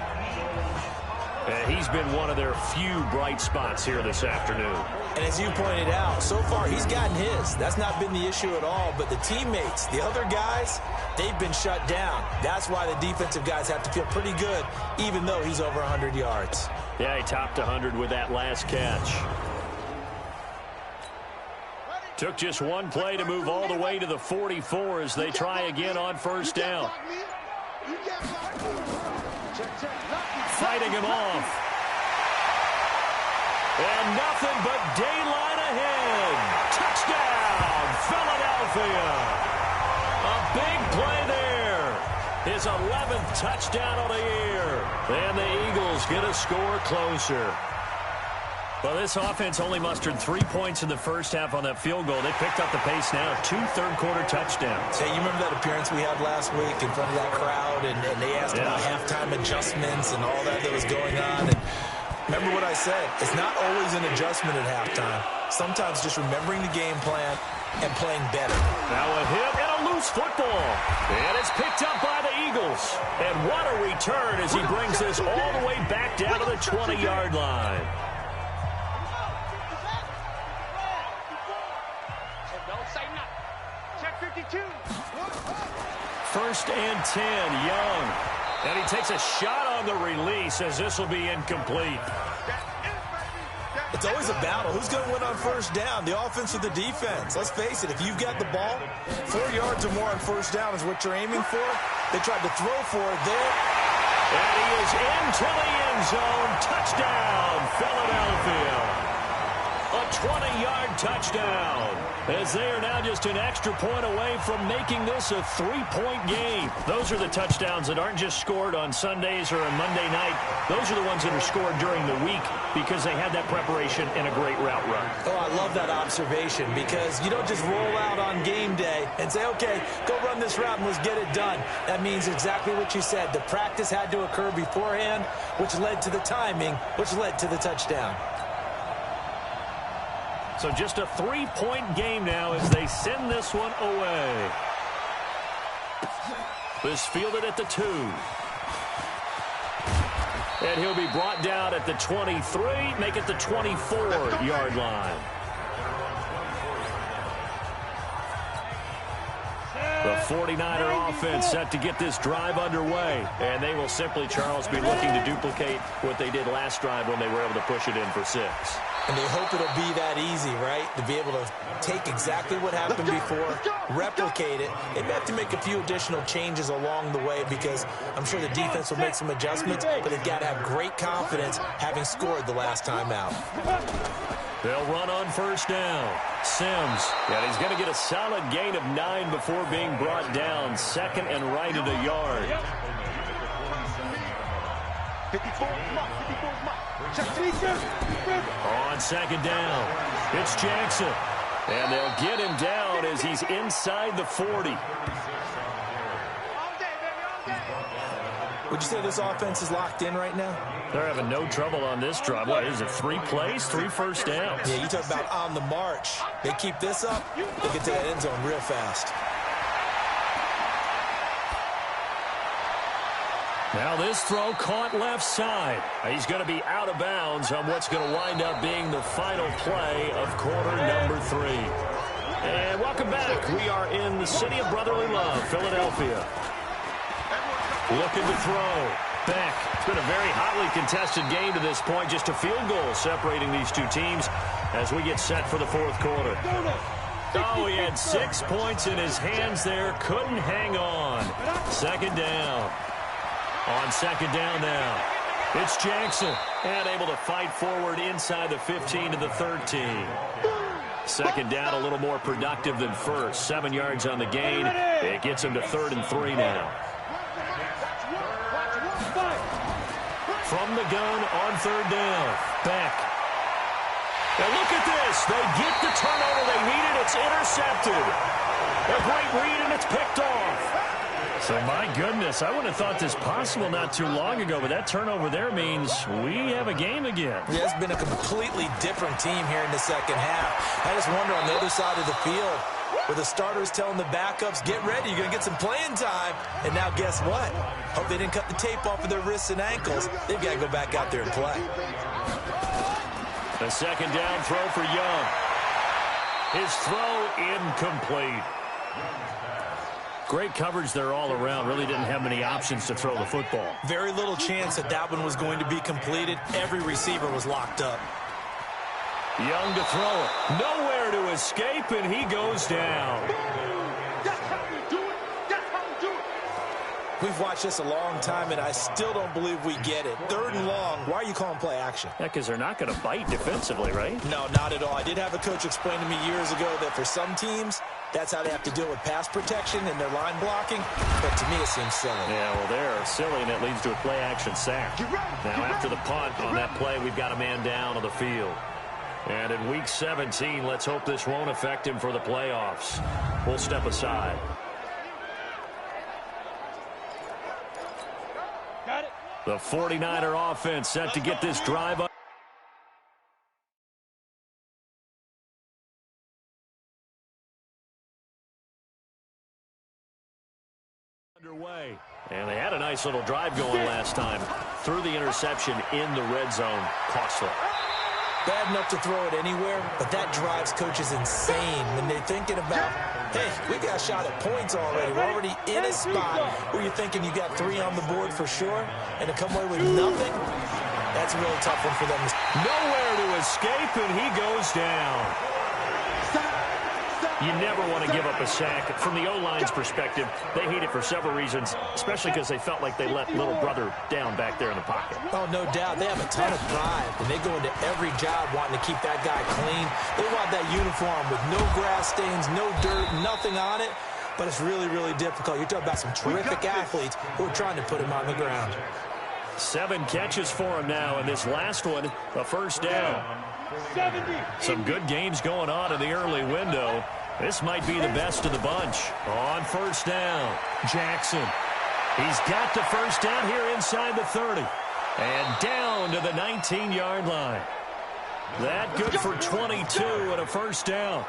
And he's been one of their few bright spots here this afternoon. And as you pointed out, so far he's gotten his. That's not been the issue at all. But the teammates, the other guys, they've been shut down. That's why the defensive guys have to feel pretty good, even though he's over 100 yards. Yeah, he topped 100 with that last catch. Took just one play to move all the way to the 44 as they try again on first down. fighting him off. And nothing but daylight ahead. Touchdown, Philadelphia. A big play there. His 11th touchdown of the year. And the Eagles get a score closer. Well, this offense only mustered 3 points in the first half on that field goal. They picked up the pace now. 2 third-quarter touchdowns. Hey, you remember that appearance we had last week in front of that crowd, and they asked about halftime adjustments and all that was going on. And remember what I said. It's not always an adjustment at halftime. Sometimes just remembering the game plan and playing better. Now a hit and a loose football. And it's picked up by the Eagles. And what a return as he brings this all the way back down to the 20-yard line. First and 10, Young. And he takes a shot on the release as this will be incomplete. It's always a battle. Who's going to win on first down, the offense or the defense? Let's face it, if you've got the ball, 4 yards or more on first down is what you're aiming for. They tried to throw for it there. And he is into the end zone. Touchdown, Philadelphia. A 20-yard touchdown, as they are now just an extra point away from making this a 3-point game. Those are the touchdowns that aren't just scored on Sundays or a Monday night. Those are the ones that are scored during the week because they had that preparation and a great route run. Oh, I love that observation because you don't just roll out on game day and say, okay, go run this route and let's get it done. That means exactly what you said. The practice had to occur beforehand, which led to the timing, which led to the touchdown. So just a 3-point game now as they send this one away. This fielded at the 2. And he'll be brought down at the 23, make it the 24-yard line. The 49er offense set to get this drive underway. And they will simply, Charles, be looking to duplicate what they did last drive when they were able to push it in for 6. And they hope it'll be that easy, right? To be able to take exactly what happened before, replicate it. They may have to make a few additional changes along the way because I'm sure the defense will make some adjustments, but they've got to have great confidence having scored the last time out. They'll run on first down. Sims, and he's going to get a solid gain of 9 before being brought down. Second and right at a yard. 54, On second down, it's Jackson. And they'll get him down as he's inside the 40. Would you say this offense is locked in right now? They're having no trouble on this drive. What is it, 3 plays, 3 first downs? Yeah, you talk about on the march. They keep this up, they get to that end zone real fast. Now this throw caught left side. He's going to be out of bounds on what's going to wind up being the final play of quarter number 3. And welcome back. We are in the city of brotherly love, Philadelphia. Looking to throw. Beck. It's been a very hotly contested game to this point. Just a field goal separating these two teams as we get set for the fourth quarter. Oh, he had 6 points in his hands there. Couldn't hang on. Second down. On second down now, it's Jackson, and able to fight forward inside the 15 to the 13. Second down, a little more productive than first. 7 yards on the gain. It gets him to 3rd and 3 now. From the gun on third down, Beck. Now look at this. They get the turnover they needed. It's intercepted. A great read, and it's picked off. So, my goodness, I wouldn't have thought this possible not too long ago, but that turnover there means we have a game again. Yeah, it's been a completely different team here in the second half. I just wonder on the other side of the field, where the starters telling the backups, get ready, you're going to get some playing time. And now guess what? Hope they didn't cut the tape off of their wrists and ankles. They've got to go back out there and play. The second down throw for Young. His throw incomplete. Great coverage there all around. Really didn't have many options to throw the football. Very little chance that that one was going to be completed. Every receiver was locked up. Young to throw it. Nowhere to escape, and he goes down. That's how you do it. That's how you do it. We've watched this a long time, and I still don't believe we get it. 3rd and long, why are you calling play action? Yeah, because they're not going to bite defensively, right? No, not at all. I did have a coach explain to me years ago that for some teams, that's how they have to deal with pass protection and their line blocking. But to me, it seems silly. Yeah, well, they're silly, and it leads to a play-action sack. Now, after the punt on that play, we've got a man down on the field. And in Week 17, let's hope this won't affect him for the playoffs. We'll step aside. The 49er offense set to get this drive up. Underway. And they had a nice little drive going last time. Threw the interception in the red zone. Costly. Bad enough to throw it anywhere, but that drives coaches insane when they're thinking about, hey, we got a shot at points already. We're already in a spot where you're thinking you got 3 on the board for sure, and to come away with nothing, that's a really tough one for them. Nowhere to escape, and he goes down. You never want to give up a sack. From the O-line's perspective, they hate it for several reasons, especially because they felt like they let little brother down back there in the pocket. Oh, no doubt. They have a ton of pride, and they go into every job wanting to keep that guy clean. They want that uniform with no grass stains, no dirt, nothing on it, but it's really, really difficult. You're talking about some terrific athletes who are trying to put him on the ground. 7 catches for him now, and this last one, a first down. Some good games going on in the early window. This might be the best of the bunch. On first down, Jackson. He's got the first down here inside the 30. And down to the 19-yard line. That good for 22 and a first down.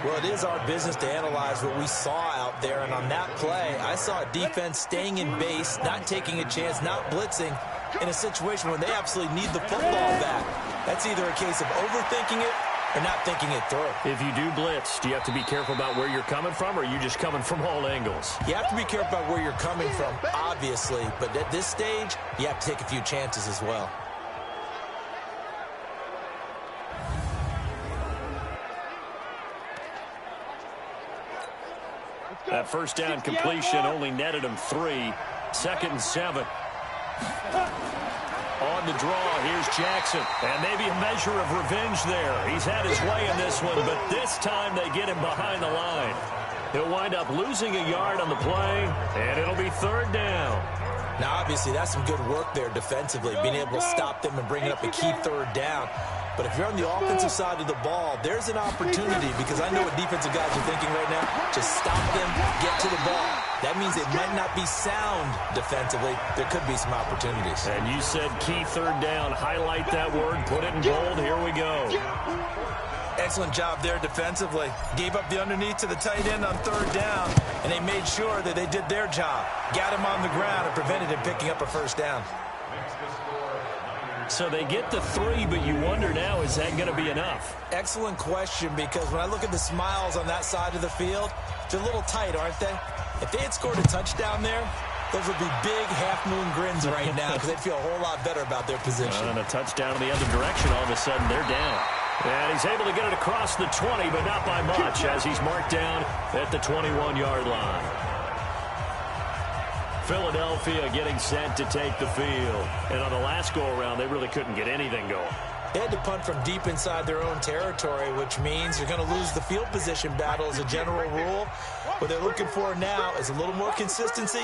Well, it is our business to analyze what we saw out there. And on that play, I saw a defense staying in base, not taking a chance, not blitzing in a situation where they absolutely need the football back. That's either a case of overthinking it or not thinking it through. If you do blitz, do you have to be careful about where you're coming from, or are you just coming from all angles? You have to be careful about where you're coming from, obviously. But at this stage, you have to take a few chances as well. That first down completion only netted him 3. 2nd and 7. On the draw, here's Jackson. And maybe a measure of revenge there. He's had his way in this one, but this time they get him behind the line. He'll wind up losing a yard on the play, and it'll be 3rd down. Now, obviously, that's some good work there defensively, being able to stop them and bring it up a key 3rd down. But if you're on the offensive side of the ball, there's an opportunity, because I know what defensive guys are thinking right now. Just stop them, get to the ball. That means it might not be sound defensively. There could be some opportunities. And you said key 3rd down. Highlight that word. Put it in bold. Here we go. Excellent job there defensively. Gave up the underneath to the tight end on 3rd down, and they made sure that they did their job. Got him on the ground and prevented him picking up a first down. So they get the 3, but you wonder now, is that going to be enough? Excellent question, because when I look at the smiles on that side of the field, they're a little tight, aren't they? If they had scored a touchdown there, those would be big half-moon grins right now, because they'd feel a whole lot better about their position. And a touchdown in the other direction, all of a sudden they're down. And he's able to get it across the 20, but not by much, as he's marked down at the 21-yard line. Philadelphia getting set to take the field. And on the last go-around, they really couldn't get anything going. They had to punt from deep inside their own territory, which means you're going to lose the field position battle as a general rule. What they're looking for now is a little more consistency.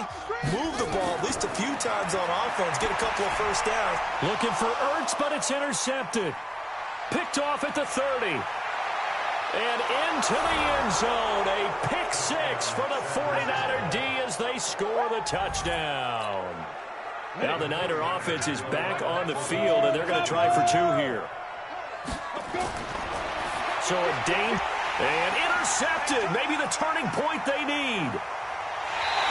Move the ball at least a few times on offense. Get a couple of first downs. Looking for Ertz, but it's intercepted. Picked off at the 30. And into the end zone. A pick 6 for the 49er D as they score the touchdown. Now the Niner offense is back on the field, and they're going to try for 2 here. So a ding and intercepted. Maybe the turning point they need.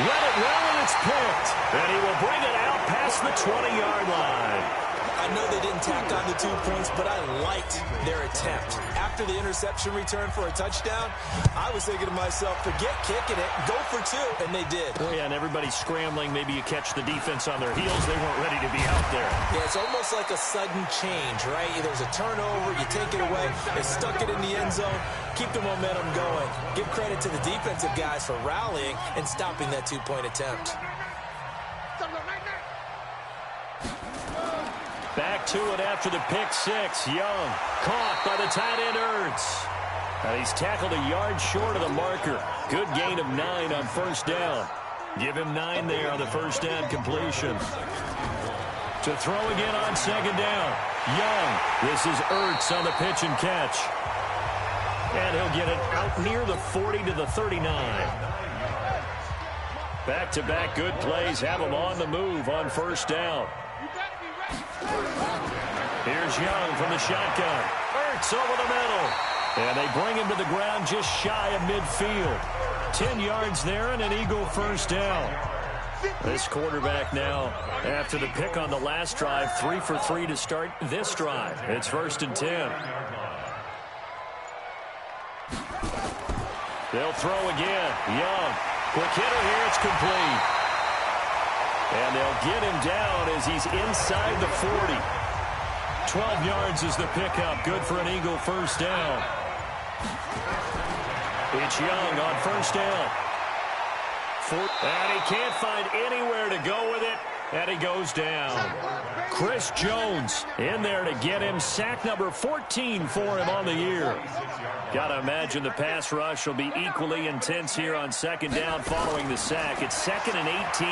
Read it well, and it's picked. And he will bring it out past the 20-yard line. I know they didn't tack on the 2 points, but I liked their attempt. After the interception return for a touchdown, I was thinking to myself, forget kicking it, go for 2, and they did. Oh, yeah, and everybody's scrambling. Maybe you catch the defense on their heels. They weren't ready to be out there. Yeah, it's almost like a sudden change, right? There's a turnover, you take it away, they stuck it in the end zone, keep the momentum going. Give credit to the defensive guys for rallying and stopping that 2-point attempt. Back to it after the pick six. Young caught by the tight end Ertz. And he's tackled a yard short of the marker. Good gain of 9 on first down. Give him 9 there on the first down completion. To throw again on second down. Young. This is Ertz on the pitch and catch. And he'll get it out near the 40 to the 39. Back-to-back good plays have him on the move on first down. Here's Young from the shotgun. Ertz over the middle. And they bring him to the ground just shy of midfield. 10 yards there and an Eagle first down. This quarterback now, after the pick on the last drive, 3 for 3 to start this drive. It's 1st and 10. They'll throw again. Young. Quick hitter here. It's complete. And they'll get him down as he's inside the 40. 12 yards is the pickup. Good for an Eagle first down. It's Young on first down. And he can't find anywhere to go with it. And he goes down. Chris Jones in there to get him. Sack number 14 for him on the year. Got to imagine the pass rush will be equally intense here on second down following the sack. It's 2nd and 18.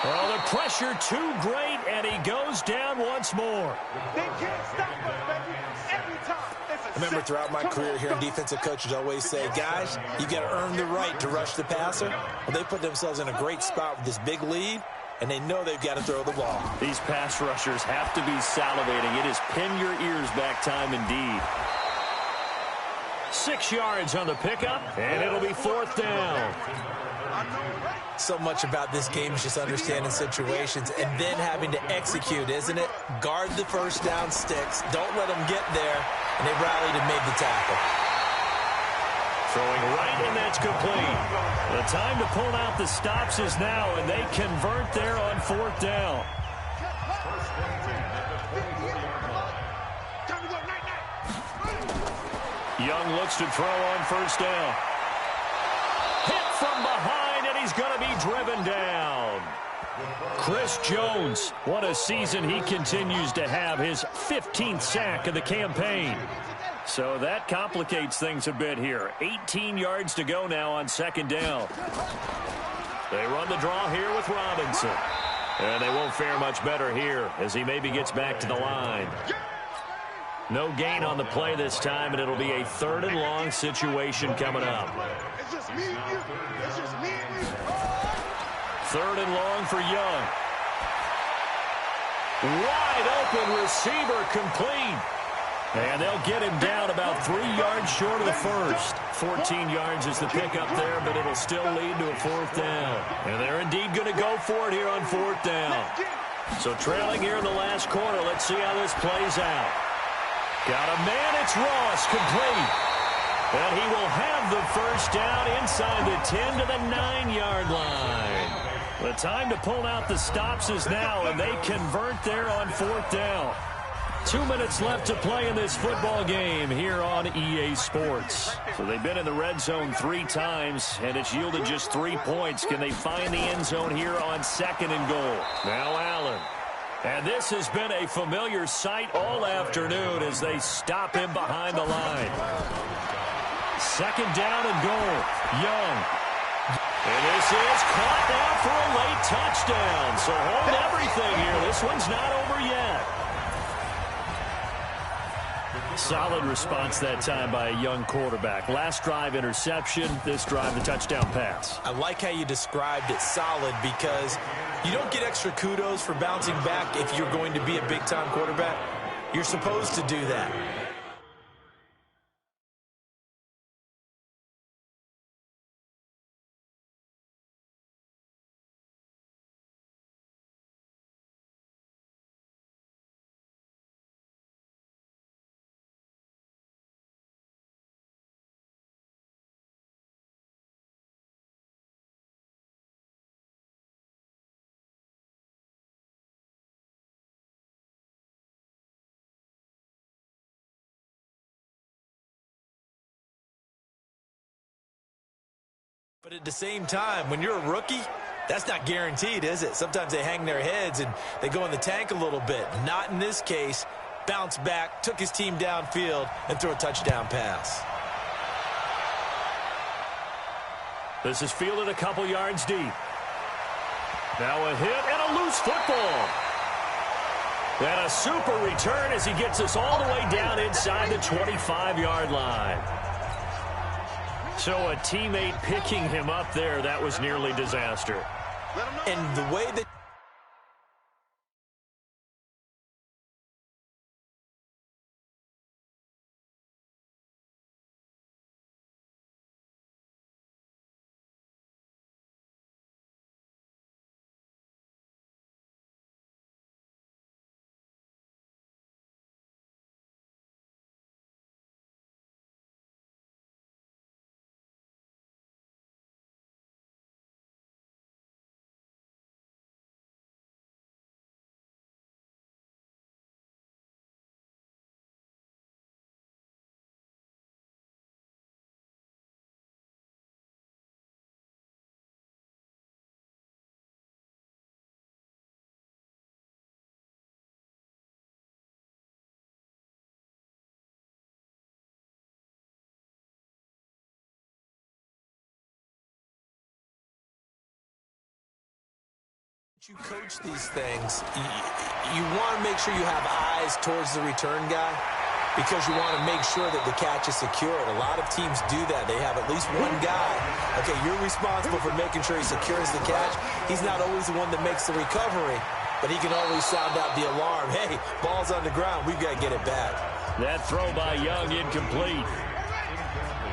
Oh, the pressure too great, and he goes down once more. They can't stop us, baby. Every time. I remember throughout my career hearing defensive coaches always say, guys, you got to earn the right to rush the passer. Well, they put themselves in a great spot with this big lead, and they know they've got to throw the ball. These pass rushers have to be salivating. It is pin your ears back time indeed. 6 yards on the pickup, and it'll be 4th down. So much about this game is just understanding situations and then having to execute, isn't it? Guard the first down sticks. Don't let them get there. And they rallied and made the tackle. Throwing right, and that's complete. The time to pull out the stops is now, and they convert there on 4th down. Young looks to throw on first down. Hit from behind, and he's going to be driven down. Chris Jones, what a season he continues to have, his 15th sack of the campaign. So that complicates things a bit here. 18 yards to go now on second down. They run the draw here with Robinson. And they won't fare much better here as he maybe gets back to the line. No gain on the play this time, and it'll be a 3rd and long situation coming up. It's just me and you. It's just me and you. 3rd and long for Young. Wide open receiver complete. And they'll get him down about 3 yards short of the first. 14 yards is the pickup there, but it'll still lead to a 4th down. And they're indeed going to go for it here on 4th down. So trailing here in the last quarter, let's see how this plays out. Got a man, it's Ross, complete. And he will have the first down inside the 10 to the 9-yard line. The time to pull out the stops is now, and they convert there on 4th down. 2 minutes left to play in this football game here on EA Sports. So they've been in the red zone 3 times, and it's yielded just 3 points. Can they find the end zone here on 2nd and goal? Now Allen. And this has been a familiar sight all afternoon as they stop him behind the line. 2nd down and goal. Young. And this is caught now for a late touchdown. So hold everything here. This one's not over yet. Solid response that time by a young quarterback. Last drive interception, this drive the touchdown pass. I like how you described it solid because you don't get extra kudos for bouncing back if you're going to be a big-time quarterback. You're supposed to do that. But at the same time, when you're a rookie, That's not guaranteed, is it? Sometimes they hang their heads and they go in the tank a little bit. Not in this case. Bounced back, took his team downfield, and threw a touchdown pass. This is fielded a couple yards deep. Now a hit and a loose football. And a super return as he gets us all the way down inside the 25-yard line. So a teammate picking him up there, that was nearly disaster. And the way that you coach these things, you want to make sure you have eyes towards the return guy because you want to make sure that the catch is secured. A lot of teams do that. They have at least one guy. Okay, you're responsible for making sure he secures the catch. He's not always the one that makes the recovery, but he can always sound out the alarm. Hey, ball's on the ground. We've got to get it back. That throw by Young incomplete.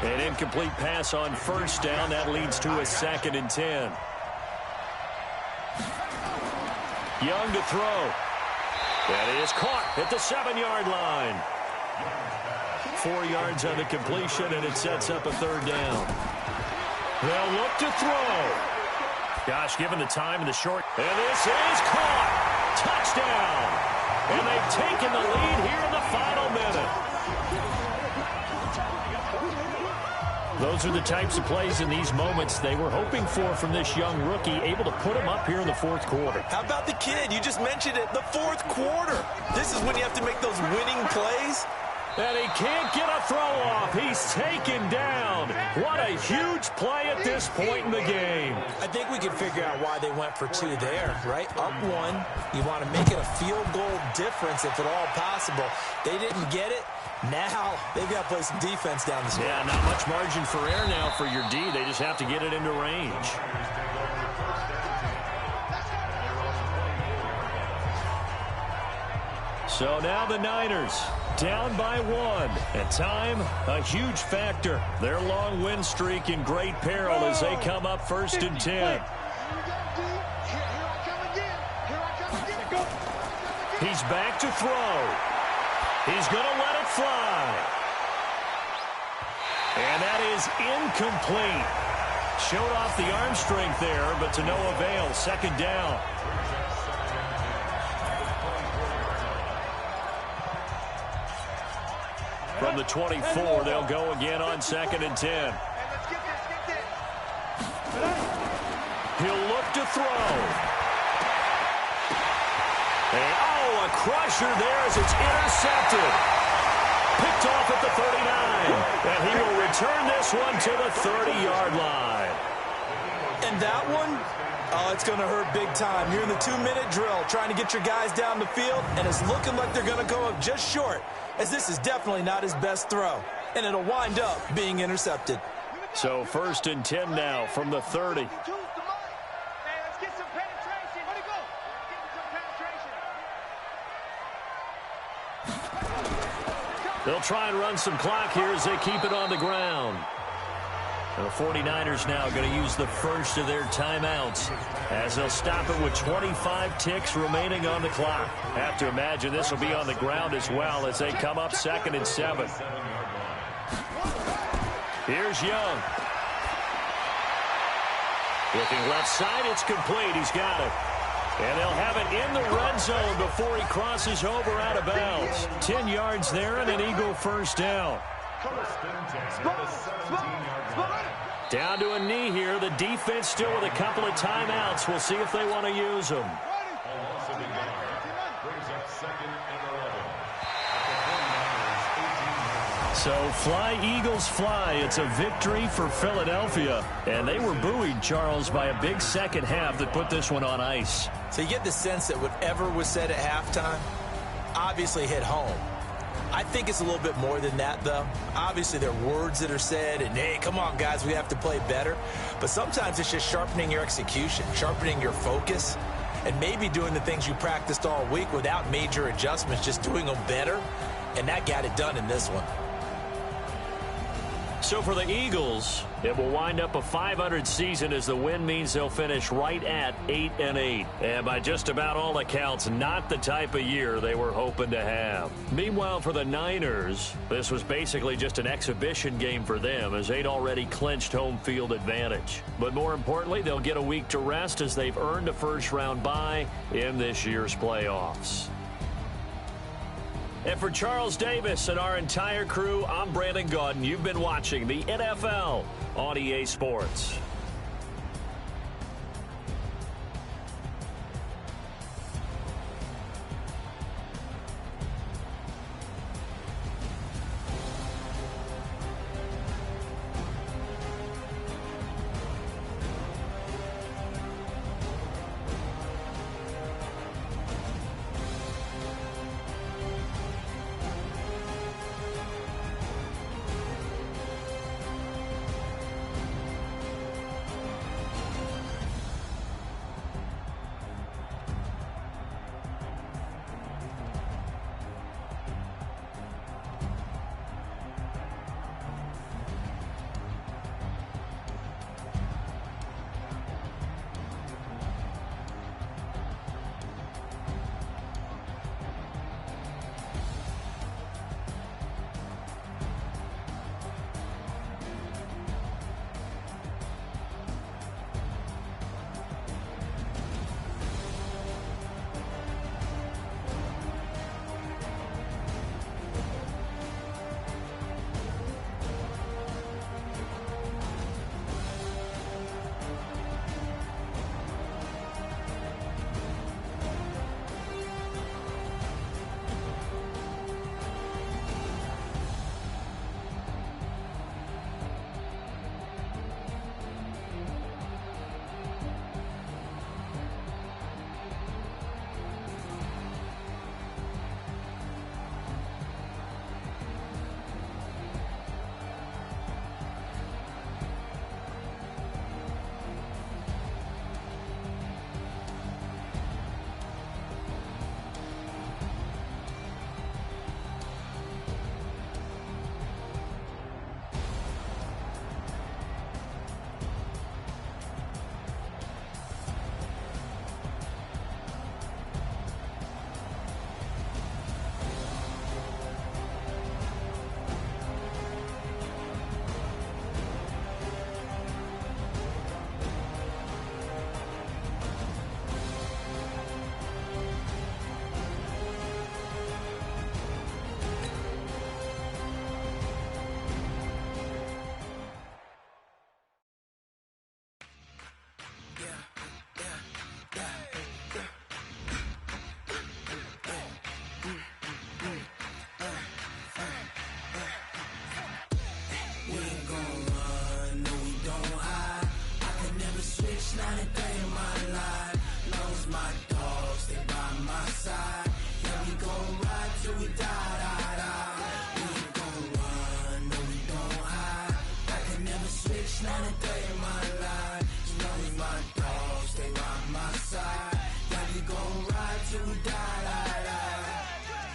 An incomplete pass on first down. That leads to a 2nd and 10. Young to throw. That is caught at the 7-yard line. 4 yards on the completion, and it sets up a 3rd down. They'll look to throw. Gosh, given the time and the short. And this is caught. Touchdown. And they've taken the lead here in the final minute. Those are the types of plays in these moments they were hoping for from this young rookie, able to put him up here in the 4th quarter. How about the kid? You just mentioned it, the 4th quarter. This is when you have to make those winning plays. And he can't get a throw off. He's taken down. What a huge play at this point in the game. I think we can figure out why they went for 2 there, right? Up 1. You want to make it a field goal difference if at all possible. They didn't get it. Now they've got to play some defense down the stretch. Yeah, not much margin for error now for your D. They just have to get it into range. So now the Niners down by 1. And time, a huge factor. Their long win streak in great peril as they come up 1st and 10. He's back to throw. He's going to let it fly. And that is incomplete. Showed off the arm strength there, but to no avail. 2nd down. From the 24, they'll go again on 2nd and 10. He'll look to throw. A crusher there as it's intercepted. Picked off at the 39. And he will return this one to the 30-yard line. And that one, oh, it's going to hurt big time. You're in the 2-minute drill trying to get your guys down the field, and it's looking like they're going to go up just short, as this is definitely not his best throw. And it'll wind up being intercepted. So 1st and 10 now from the 30. They'll try and run some clock here as they keep it on the ground. And the 49ers now going to use the first of their timeouts as they'll stop it with 25 ticks remaining on the clock. Have to imagine this will be on the ground as well as they come up 2nd and 7. Here's Young. Looking left side, it's complete. He's got it. And they'll have it in the red zone before he crosses over out of bounds. 10 yards there and an Eagle 1st down. Down to a knee here. The defense still with a couple of timeouts. We'll see if they want to use them. A loss of the yard. Brings up 2nd and 11. So fly, Eagles, fly. It's a victory for Philadelphia. And they were buoyed, Charles, by a big second half that put this one on ice. So you get the sense that whatever was said at halftime obviously hit home. I think it's a little bit more than that, though. Obviously, there are words that are said, and, hey, come on, guys, we have to play better. But sometimes it's just sharpening your execution, sharpening your focus, and maybe doing the things you practiced all week without major adjustments, just doing them better. And that got it done in this one. So for the Eagles, it will wind up a .500 season as the win means they'll finish right at 8-8. And by just about all accounts, not the type of year they were hoping to have. Meanwhile, for the Niners, this was basically just an exhibition game for them as they'd already clinched home field advantage. But more importantly, they'll get a week to rest as they've earned a first-round bye in this year's playoffs. And for Charles Davis and our entire crew, I'm Brandon Gaudin. You've been watching the NFL on EA Sports.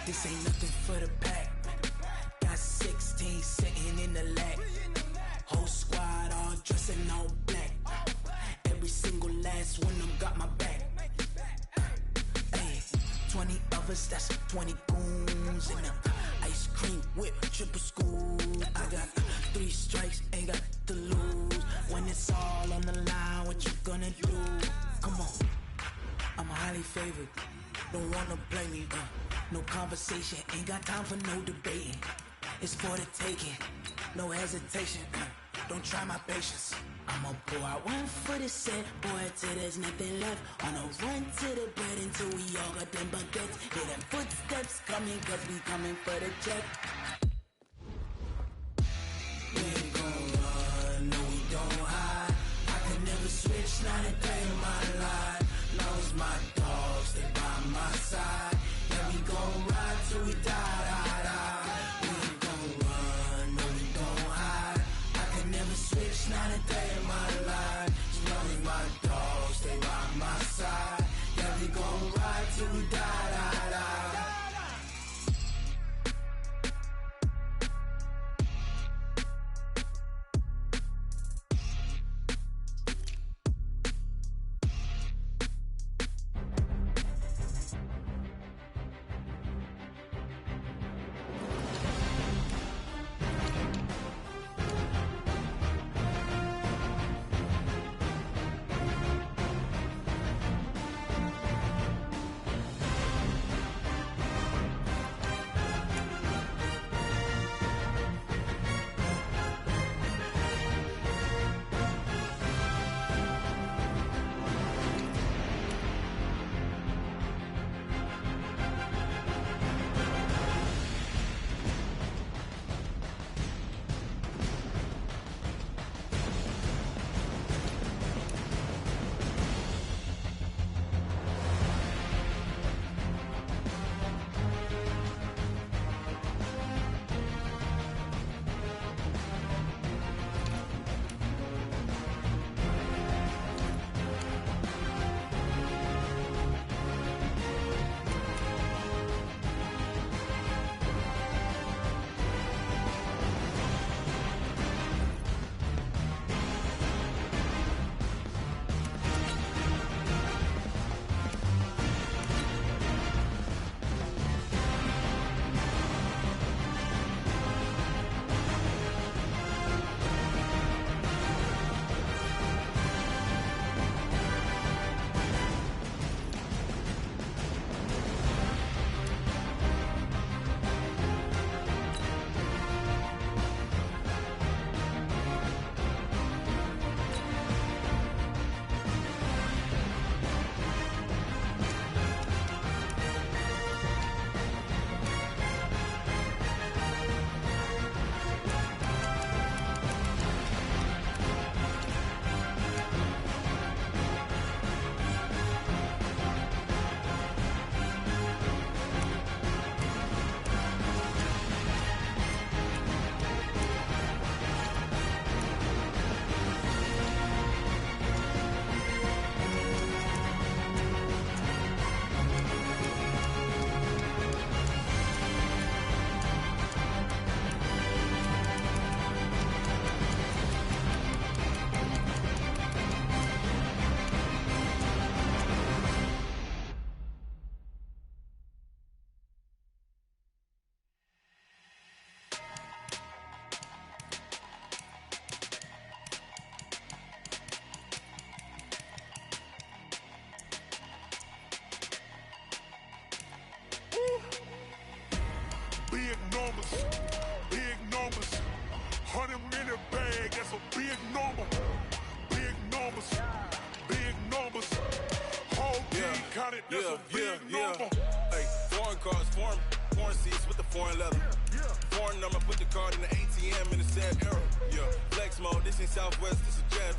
This ain't nothing for the pack. Got 16 sitting in the lap. Whole squad all dressing all black. Every single last one of them got my back. Hey, 20 of us, that's 20 goons in them. Ice cream whip, triple school. I got 3 strikes, ain't got to lose. When it's all on the line, what you gonna do? Come on, I'm highly favored. Don't wanna blame me, no conversation, ain't got time for no debating. It's for the taking, no hesitation. don't try my patience. I'ma pour out one for the set, boy, till there's nothing left. On a run to the bed until we all got them baguettes. Hear them footsteps coming, cause we coming for the check. We ain't gon' run, no we don't hide. I can never switch, not a day in my life. Lost my dogs, they by my side. Yeah, we gon' ride till we die, die, die. We ain't gon' run, no we don't hide. I can never switch, not a day in my life. As long as my dogs, they by my side. Yeah, we gon' ride till we die, die, die. Big numbers, big numbers. 100 in the bag, that's a big number. Big numbers, big numbers. Whole team counted, that's a big number. Hey, foreign cars, foreign seats with the foreign leather. Foreign number, put the card in the ATM in the sad era. Yeah, flex mode, this ain't Southwest, this is Jet.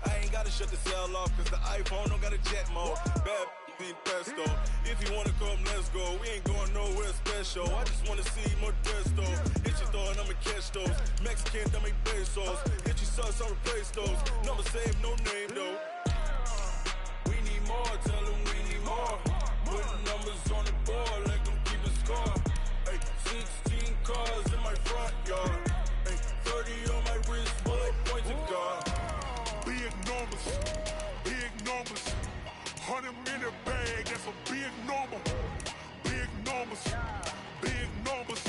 I ain't gotta shut the cell off, cause the iPhone don't got a jet mode. Bad ain't pesto. If you wanna come, let's go. We ain't going nowhere special. I just wanna see more Modesto. Hit your thought, I'ma catch those. Mexican, dummy pesos. Hit your sus, I'll replace those. Number save, no name though. We need more, tell them we need more. Putting numbers on the board, like them keep a score. Hey, 16 cars in my front yard. Hey, 30 on my wrist, bullet point to God. Big numbers, big numbers. 100 in the bag, that's a big number. Big numbers, big numbers.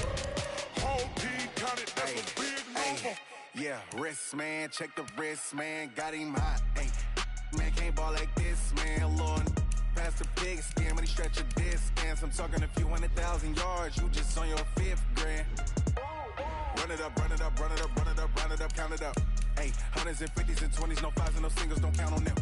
Whole team counted, that's a big number. Yeah, wrist man, check the wrist man, got him hot. Ay, man can't ball like this, man. Lord, past the big skin, when he stretch a distance. I'm talking a few 100,000 yards, you just on your 5th grand. Run it up, run it up, run it up, run it up, run it up, count it up. Hey, hundreds and fifties and 20s, no fives and no singles, don't count on them.